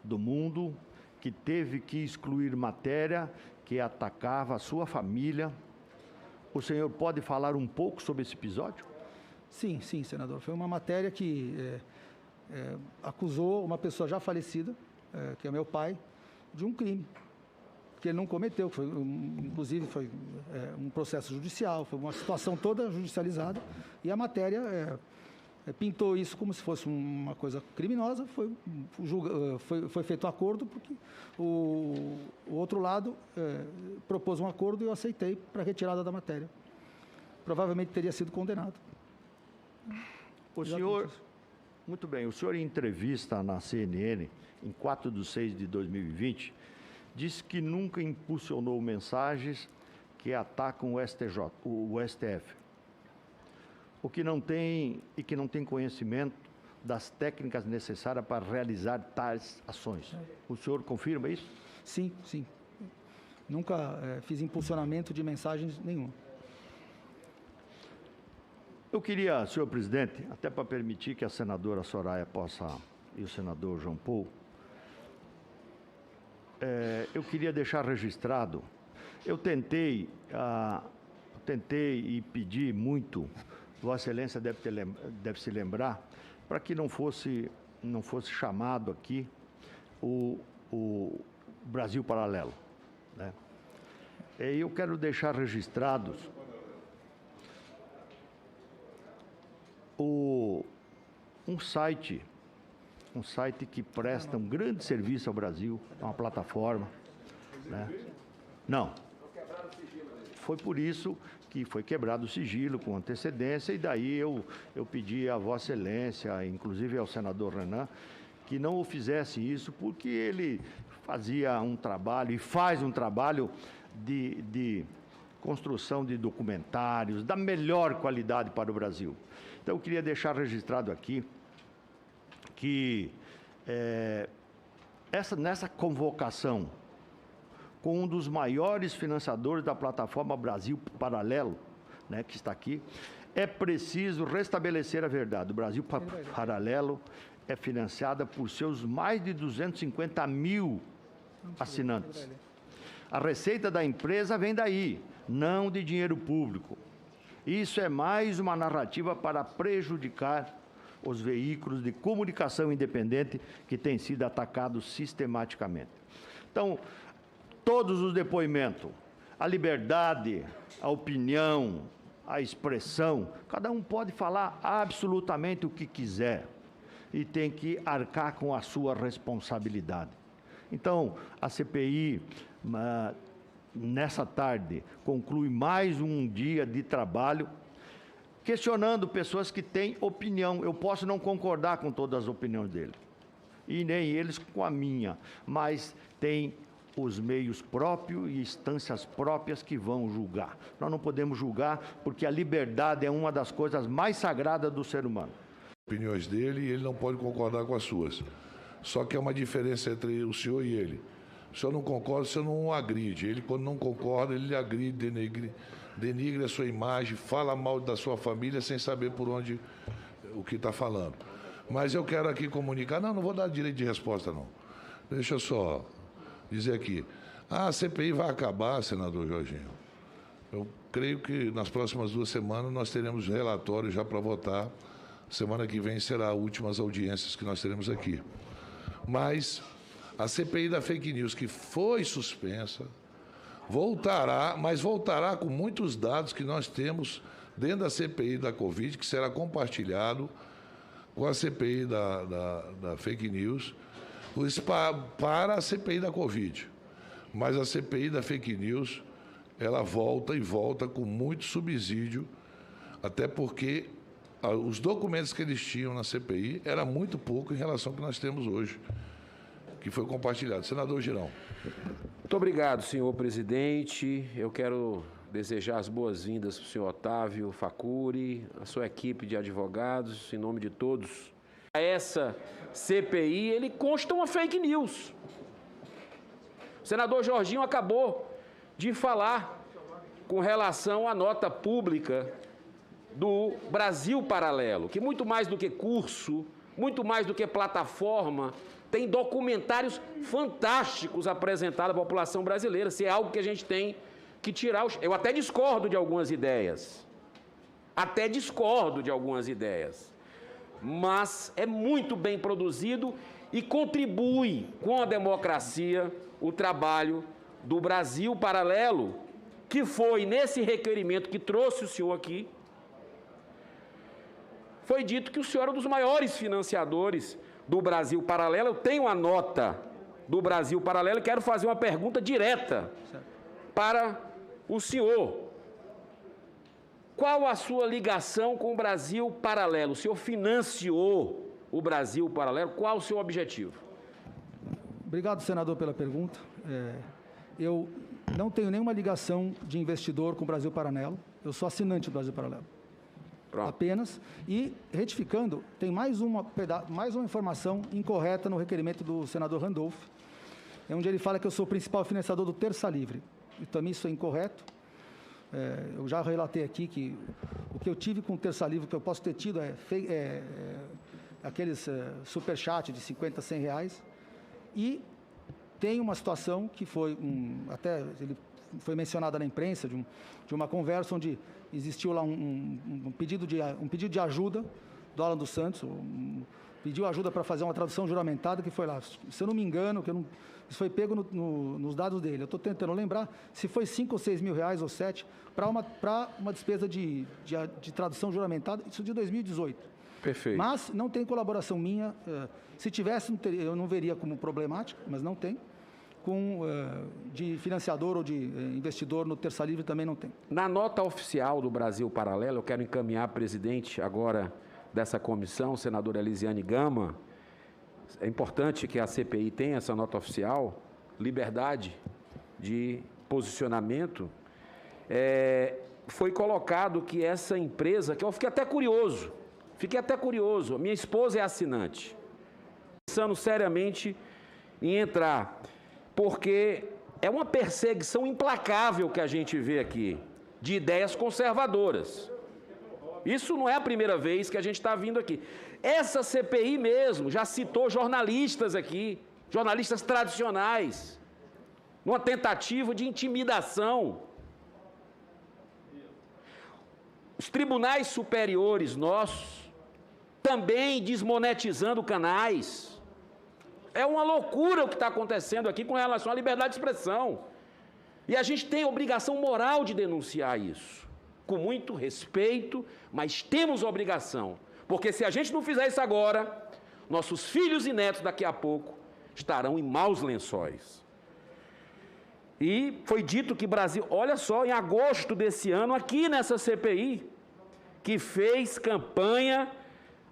do Mundo, que teve que excluir matéria que atacava a sua família. O senhor pode falar um pouco sobre esse episódio? Sim, senador. Foi uma matéria que acusou uma pessoa já falecida, que é meu pai, de um crime que ele não cometeu. Inclusive, foi um processo judicial, foi uma situação toda judicializada, e a matéria pintou isso como se fosse uma coisa criminosa. Foi feito um acordo, porque o outro lado propôs um acordo e eu aceitei para a retirada da matéria. Provavelmente teria sido condenado. O senhor, muito bem, o senhor em entrevista na CNN, em 4/6/2020, disse que nunca impulsionou mensagens que atacam o STF. Que não tem conhecimento das técnicas necessárias para realizar tais ações. O senhor confirma isso? Sim. Nunca fiz impulsionamento de mensagens nenhuma. Eu queria, senhor presidente, até para permitir que a senadora Soraya e o senador João Paulo, eu queria deixar registrado, eu tentei e pedi muito. Vossa Excelência deve se lembrar, para que não fosse chamado aqui o Brasil Paralelo, né? E eu quero deixar registrados um site que presta um grande serviço ao Brasil, é uma plataforma, né? Não. Foi por isso que foi quebrado o sigilo com antecedência, e daí eu pedi a Vossa Excelência, inclusive ao senador Renan, que não o fizesse isso, porque ele fazia um trabalho e faz um trabalho de construção de documentários da melhor qualidade para o Brasil. Então, eu queria deixar registrado aqui que nessa convocação com um dos maiores financiadores da plataforma Brasil Paralelo, né, que está aqui, é preciso restabelecer a verdade. O Brasil Paralelo é financiada por seus mais de 250 mil assinantes. A receita da empresa vem daí, não de dinheiro público. Isso é mais uma narrativa para prejudicar os veículos de comunicação independente que têm sido atacados sistematicamente. Então, todos os depoimentos, a liberdade, a opinião, a expressão, cada um pode falar absolutamente o que quiser e tem que arcar com a sua responsabilidade. Então, a CPI, nessa tarde, conclui mais um dia de trabalho, questionando pessoas que têm opinião. Eu posso não concordar com todas as opiniões dele, e nem eles com a minha, mas tem os meios próprios e instâncias próprias que vão julgar. Nós não podemos julgar, porque a liberdade é uma das coisas mais sagradas do ser humano. Opiniões dele, e ele não pode concordar com as suas. Só que é uma diferença entre o senhor e ele. O senhor não concorda, o senhor não o agride. Ele, quando não concorda, ele agride, denigre a sua imagem, fala mal da sua família sem saber por onde o que está falando. Mas eu quero aqui comunicar... Não vou dar direito de resposta, não. Deixa eu só dizer aqui. A CPI vai acabar, senador Jorginho. Eu creio que nas próximas 2 semanas nós teremos relatório já para votar. Semana que vem será as últimas audiências que nós teremos aqui. Mas a CPI da fake news, que foi suspensa, voltará, mas voltará com muitos dados que nós temos dentro da CPI da Covid, que será compartilhado com a CPI da fake news, para a CPI da Covid. Mas a CPI da fake news, ela volta e volta com muito subsídio, até porque os documentos que eles tinham na CPI era muito pouco em relação ao que nós temos hoje, que foi compartilhado. Senador Girão. Muito obrigado, senhor presidente. Eu quero desejar as boas-vindas para o senhor Otávio Facuri, a sua equipe de advogados, em nome de todos. Essa CPI, ele consta uma fake news. O senador Jorginho acabou de falar com relação à nota pública do Brasil Paralelo, que muito mais do que curso, muito mais do que plataforma, tem documentários fantásticos apresentados à população brasileira. Se é algo que a gente tem que tirar... Eu até discordo de algumas ideias. Mas é muito bem produzido e contribui com a democracia o trabalho do Brasil Paralelo, que foi nesse requerimento que trouxe o senhor aqui, foi dito que o senhor é um dos maiores financiadores do Brasil Paralelo. Eu tenho a nota do Brasil Paralelo e quero fazer uma pergunta direta para o senhor. Qual a sua ligação com o Brasil Paralelo? O senhor financiou o Brasil Paralelo? Qual o seu objetivo? Obrigado, senador, pela pergunta. Eu não tenho nenhuma ligação de investidor com o Brasil Paralelo. Eu sou assinante do Brasil Paralelo. Pronto. Apenas. E, retificando, tem mais uma informação incorreta no requerimento do senador Randolph, onde ele fala que eu sou o principal financiador do Terça Livre. E também isso é incorreto. Eu já relatei aqui que o que eu tive com o Terça Livre, que eu posso ter tido aqueles superchat de 50, 100 reais. E tem uma situação que foi, até ele foi mencionada na imprensa, de uma conversa onde existiu lá um pedido de ajuda do Alan dos Santos, pediu ajuda para fazer uma tradução juramentada, que foi lá, se eu não me engano, isso foi pego nos dados dele. Eu estou tentando lembrar se foi 5 ou 6 mil reais ou 7 para uma despesa de tradução juramentada, isso de 2018. Perfeito. Mas não tem colaboração minha. Se tivesse, eu não veria como problemático, mas não tem. De financiador ou de investidor no Terça Livre também não tem. Na nota oficial do Brasil Paralelo, eu quero encaminhar a presidente agora dessa comissão, senadora Elisiane Gama. É importante que a CPI tenha essa nota oficial, liberdade de posicionamento. Foi colocado que essa empresa, que eu fiquei até curioso, a minha esposa é assinante, pensando seriamente em entrar, porque é uma perseguição implacável que a gente vê aqui, de ideias conservadoras. Isso não é a primeira vez que a gente está vindo aqui. Essa CPI mesmo já citou jornalistas aqui, jornalistas tradicionais, numa tentativa de intimidação. Os tribunais superiores nossos também desmonetizando canais. É uma loucura o que está acontecendo aqui com relação à liberdade de expressão. E a gente tem a obrigação moral de denunciar isso, com muito respeito, mas temos a obrigação. Porque se a gente não fizer isso agora, nossos filhos e netos daqui a pouco estarão em maus lençóis. E foi dito que Brasil, olha só, em agosto desse ano, aqui nessa CPI, que fez campanha,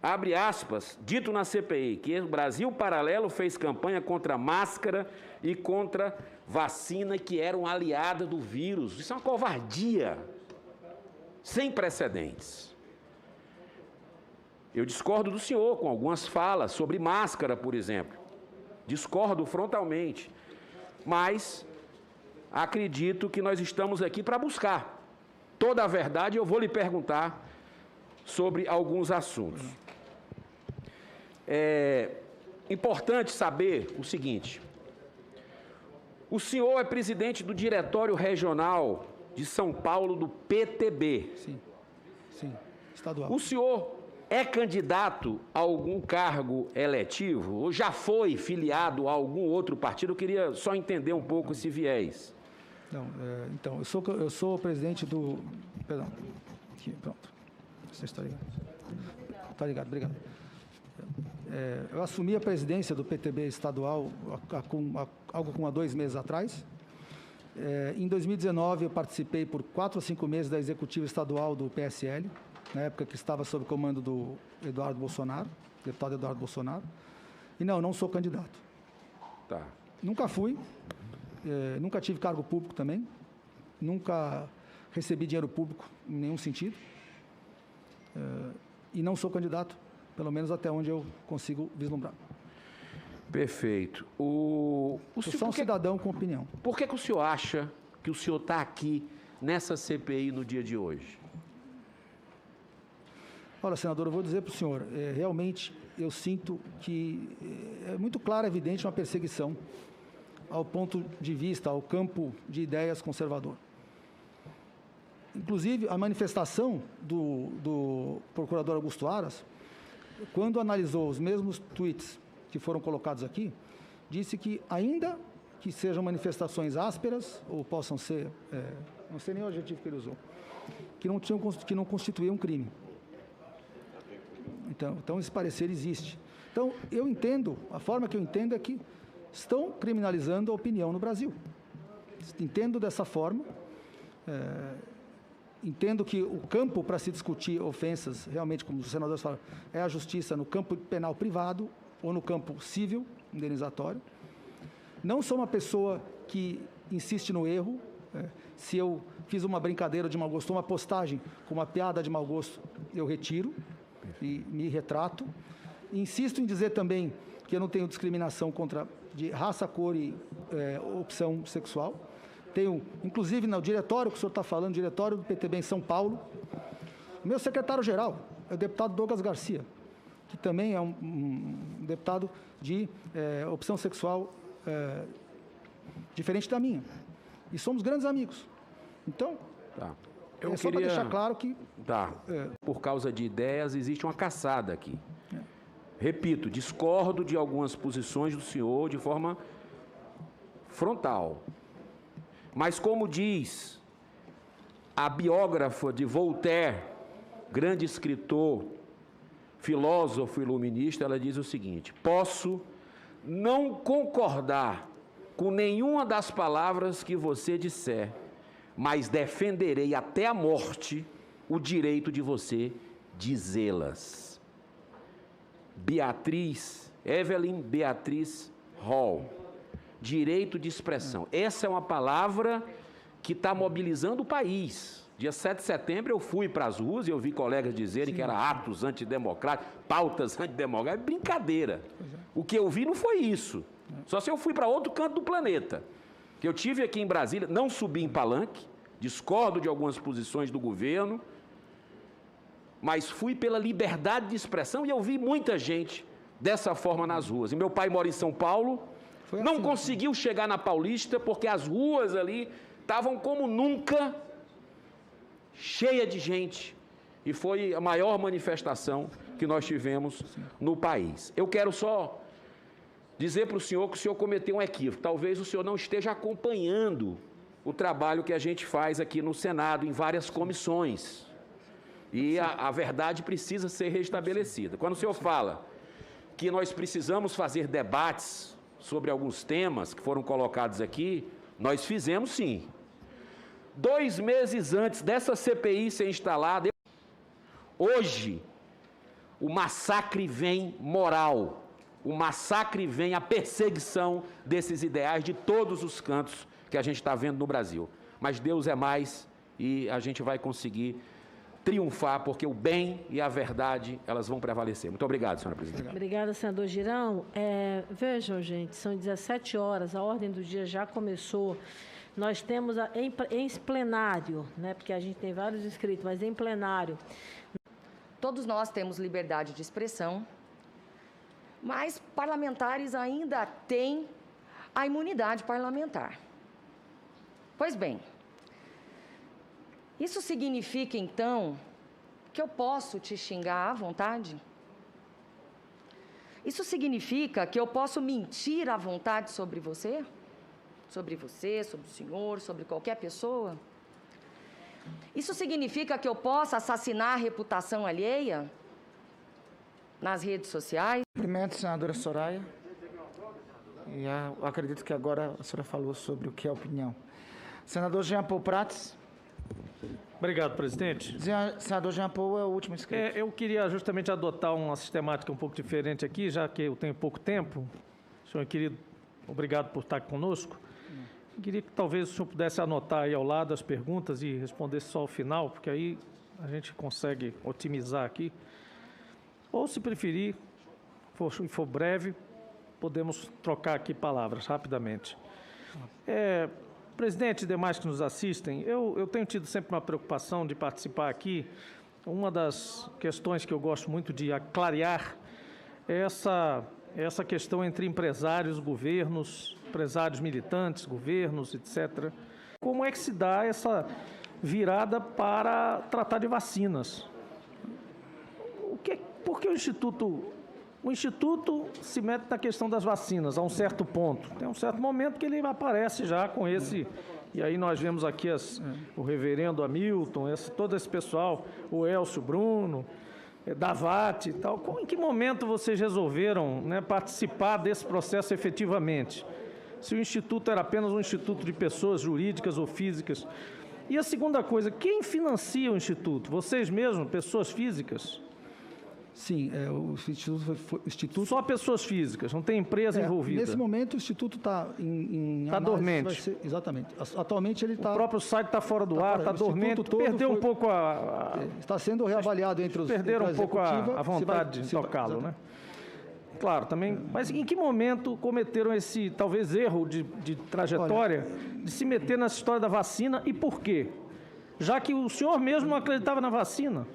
abre aspas, dito na CPI, que o Brasil Paralelo fez campanha contra máscara e contra vacina que eram aliadas do vírus. Isso é uma covardia sem precedentes. Eu discordo do senhor com algumas falas sobre máscara, por exemplo. Discordo frontalmente. Mas acredito que nós estamos aqui para buscar toda a verdade. Eu vou lhe perguntar sobre alguns assuntos. É importante saber o seguinte: o senhor é presidente do Diretório Regional de São Paulo do PTB. Sim, estadual. O senhor é candidato a algum cargo eletivo ou já foi filiado a algum outro partido? Eu queria só entender um pouco esse viés. Não, então, eu sou presidente do... Perdão. Aqui, pronto. Você está ligado? Está ligado, obrigado. Eu assumi a presidência do PTB estadual algo há 2 meses atrás. Em 2019, eu participei por 4 ou 5 meses da executiva estadual do PSL, na época que estava sob comando do Eduardo Bolsonaro, deputado Eduardo Bolsonaro. E não sou candidato. Tá. Nunca fui, nunca tive cargo público também, nunca recebi dinheiro público em nenhum sentido. E não sou candidato, pelo menos até onde eu consigo vislumbrar. Perfeito. Sou só um cidadão com opinião. Por que o senhor acha que o senhor está aqui nessa CPI no dia de hoje? Olha, senador, eu vou dizer para o senhor, realmente eu sinto que é muito clara, evidente, uma perseguição ao ponto de vista, ao campo de ideias conservador. Inclusive, a manifestação do procurador Augusto Aras, quando analisou os mesmos tweets que foram colocados aqui, disse que, ainda que sejam manifestações ásperas, ou possam ser, não sei nem o adjetivo que ele usou, que não constituíam um crime. Então, esse parecer existe. Então, eu entendo, a forma que eu entendo é que estão criminalizando a opinião no Brasil. Entendo dessa forma. Entendo que o campo para se discutir ofensas, realmente, como os senadores falam, é a justiça no campo penal privado ou no campo civil, indenizatório. Não sou uma pessoa que insiste no erro. Se eu fiz uma brincadeira de mau gosto, uma postagem com uma piada de mau gosto, eu retiro e me retrato. Insisto em dizer também que eu não tenho discriminação de raça, cor e opção sexual. Tenho, inclusive, no diretório que o senhor está falando, diretório do PTB em São Paulo, o meu secretário-geral é o deputado Douglas Garcia, que também é um deputado de opção sexual diferente da minha. E somos grandes amigos. Então, só para deixar claro que... Por causa de ideias, existe uma caçada aqui. Repito, discordo de algumas posições do senhor de forma frontal. Mas, como diz a biógrafa de Voltaire, grande escritor, filósofo iluminista, ela diz o seguinte: posso não concordar com nenhuma das palavras que você disser, mas defenderei até a morte o direito de você dizê-las. Evelyn Beatriz Hall. Direito de expressão. Essa é uma palavra que está mobilizando o país. Dia 7 de setembro eu fui para as ruas e eu vi colegas dizerem que era atos antidemocráticos, pautas antidemocráticas. É brincadeira. O que eu vi não foi isso. Só se eu fui para outro canto do planeta. Que eu tive aqui em Brasília, não subi em palanque, discordo de algumas posições do governo, mas fui pela liberdade de expressão e eu vi muita gente dessa forma nas ruas. E meu pai mora em São Paulo, não conseguiu chegar na Paulista porque as ruas ali estavam como nunca cheia de gente. E foi a maior manifestação que nós tivemos no país. Eu quero só dizer para o senhor que o senhor cometeu um equívoco. Talvez o senhor não esteja acompanhando o trabalho que a gente faz aqui no Senado, em várias comissões. E a verdade precisa ser restabelecida. Quando o senhor fala que nós precisamos fazer debates sobre alguns temas que foram colocados aqui, nós fizemos sim. 2 meses antes dessa CPI ser instalada, hoje, o massacre vem moral, o massacre vem a perseguição desses ideais de todos os cantos que a gente está vendo no Brasil. Mas Deus é mais e a gente vai conseguir triunfar, porque o bem e a verdade, elas vão prevalecer. Muito obrigado, senhora presidente. Obrigada, senador Girão. Vejam, gente, são 17 horas, a ordem do dia já começou. Nós temos em plenário, né, porque a gente tem vários inscritos, mas em plenário. Todos nós temos liberdade de expressão, mas parlamentares ainda têm a imunidade parlamentar. Pois bem, isso significa, então, que eu posso te xingar à vontade? Isso significa que eu posso mentir à vontade sobre você? Sobre você, sobre o senhor, sobre qualquer pessoa? Isso significa que eu posso assassinar a reputação alheia nas redes sociais? Cumprimento, senadora Soraya. E eu acredito que agora a senhora falou sobre o que é opinião. Senador Jean Paul Prats. Obrigado, presidente. Senador Jean Paul é o último inscrito. Eu queria justamente adotar uma sistemática um pouco diferente aqui, já que eu tenho pouco tempo. Senhor querido, obrigado por estar conosco. Queria que talvez o senhor pudesse anotar aí ao lado as perguntas e responder só ao final, porque aí a gente consegue otimizar aqui. Ou, se preferir, for breve, podemos trocar aqui palavras rapidamente. Presidente e demais que nos assistem, eu tenho tido sempre uma preocupação de participar aqui. Uma das questões que eu gosto muito de clarear é essa questão entre empresários, governos, empresários militantes, governos, etc. Como é que se dá essa virada para tratar de vacinas? Por que o Instituto se mete na questão das vacinas a um certo ponto? Tem um certo momento que ele aparece já com esse... E aí nós vemos aqui o reverendo Hamilton, todo esse pessoal, o Elcio Bruno, Davati e tal. Em que momento vocês resolveram, né, participar desse processo efetivamente? Se o Instituto era apenas um instituto de pessoas jurídicas ou físicas. E a segunda coisa, quem financia o Instituto? Vocês mesmos, pessoas físicas? Sim, o Instituto... Só pessoas físicas, não tem empresa envolvida? Nesse momento, o Instituto está em... Está dormente. Exatamente. Atualmente, ele está... O próprio site está fora do ar, está dormente, perdeu um pouco Está sendo reavaliado entre os... Perderam um pouco a vontade de tocá-lo, né? Claro, também. Mas em que momento cometeram esse, talvez, erro de trajetória de se meter nessa história da vacina e por quê? Já que o senhor mesmo não acreditava na vacina.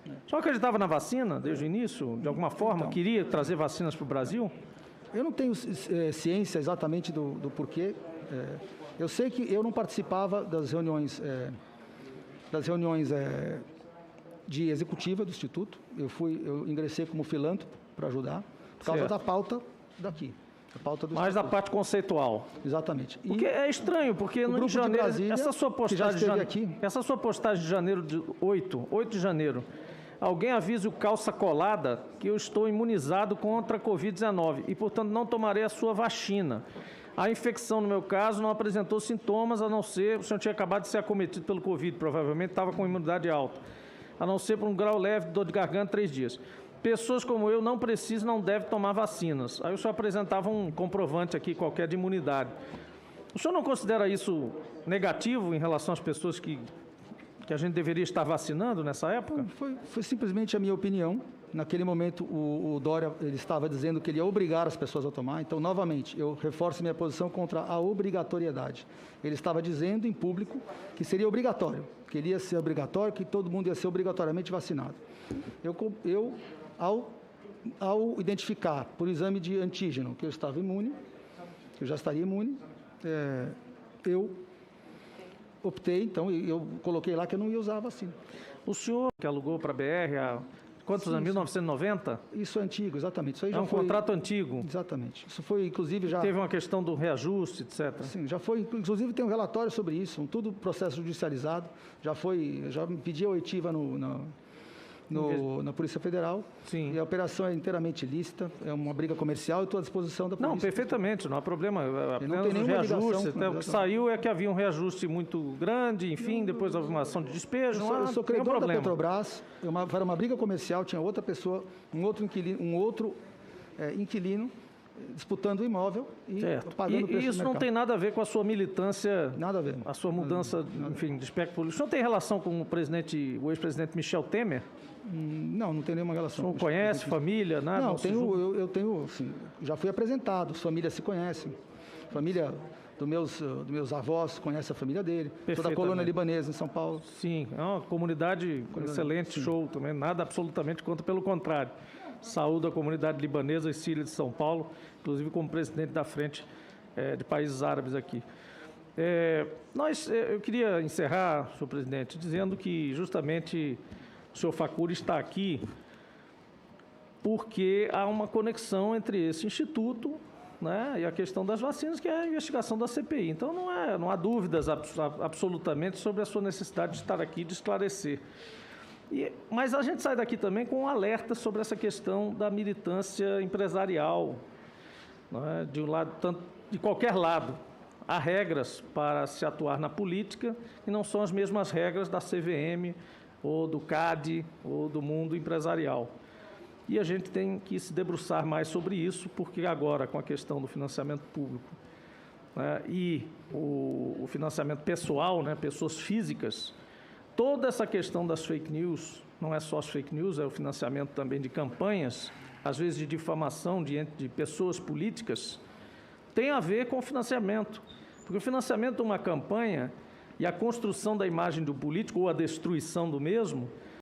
O senhor acreditava na vacina desde o início, de alguma forma? Queria trazer vacinas para o Brasil? Eu não tenho ciência exatamente do porquê. Eu sei que eu não participava das reuniões de executiva do Instituto. Eu ingressei como filântropo para ajudar, por causa da pauta daqui. Mais da parte conceitual. Exatamente. Porque é estranho, porque no janeiro, essa sua postagem de janeiro, de 8 de janeiro, alguém avise o calça colada que eu estou imunizado contra a Covid-19 e, portanto, não tomarei a sua vacina. A infecção, no meu caso, não apresentou sintomas, a não ser... O senhor tinha acabado de ser acometido pelo Covid, provavelmente estava com imunidade alta. A não ser por um grau leve de dor de garganta, 3 dias. Pessoas como eu não precisam, não devem tomar vacinas. Aí o senhor apresentava um comprovante aqui qualquer de imunidade. O senhor não considera isso negativo em relação às pessoas que a gente deveria estar vacinando nessa época? Foi simplesmente a minha opinião. Naquele momento, o Dória ele estava dizendo que ele ia obrigar as pessoas a tomar. Então, novamente, eu reforço minha posição contra a obrigatoriedade. Ele estava dizendo em público que seria obrigatório, que ele ia ser obrigatório, que todo mundo ia ser obrigatoriamente vacinado. Ao identificar por exame de antígeno que eu estava imune, que eu já estaria imune, eu optei, então, eu coloquei lá que eu não ia usar a vacina. O senhor que alugou para a BR há quantos anos? 1990? Isso é antigo, exatamente. Isso aí já foi um contrato antigo. Exatamente. Isso foi, inclusive, já... Teve uma questão do reajuste, etc. Sim, já foi, inclusive tem um relatório sobre isso, tudo processo judicializado, já pedi a oitiva na Polícia Federal. Sim. E a operação é inteiramente lícita, é uma briga comercial e estou à disposição da polícia. Não, perfeitamente, não há problema. Não tem nenhuma ligação. O que saiu é que havia um reajuste muito grande, enfim, depois houve uma ação de despejo. Eu sou credor da Petrobras, era uma briga comercial, tinha outra pessoa, um outro inquilino disputando o imóvel e pagando o preço do isso não tem nada a ver com a sua militância, nada a ver. A sua mudança, enfim, de espectro político. O senhor tem relação com o ex-presidente Michel Temer? Não tem nenhuma relação. O senhor conhece, família, nada? Não, eu tenho, assim, já fui apresentado, família se conhece, família dos meus avós conhece a família dele, toda a colônia libanesa em São Paulo. Sim, é uma comunidade excelente, show também, nada absolutamente contra, pelo contrário. Saúdo a comunidade libanesa e síria de São Paulo, inclusive como presidente da Frente de Países Árabes aqui. Eu queria encerrar, senhor presidente, dizendo que justamente o senhor Facuri está aqui porque há uma conexão entre esse instituto, né, e a questão das vacinas, que é a investigação da CPI. Então, não há dúvidas absolutamente sobre a sua necessidade de estar aqui e de esclarecer. Mas a gente sai daqui também com um alerta sobre essa questão da militância empresarial, né, de qualquer lado. há regras para se atuar na política e não são as mesmas regras da CVM ou do CAD ou do mundo empresarial. E a gente tem que se debruçar mais sobre isso, porque agora, com a questão do financiamento público, né, e o financiamento pessoal, né, pessoas físicas, toda essa questão das fake news, não é só as fake news, é o financiamento também de campanhas, às vezes de difamação de pessoas políticas, tem a ver com o financiamento. Porque o financiamento de uma campanha e a construção da imagem do político ou a destruição do mesmo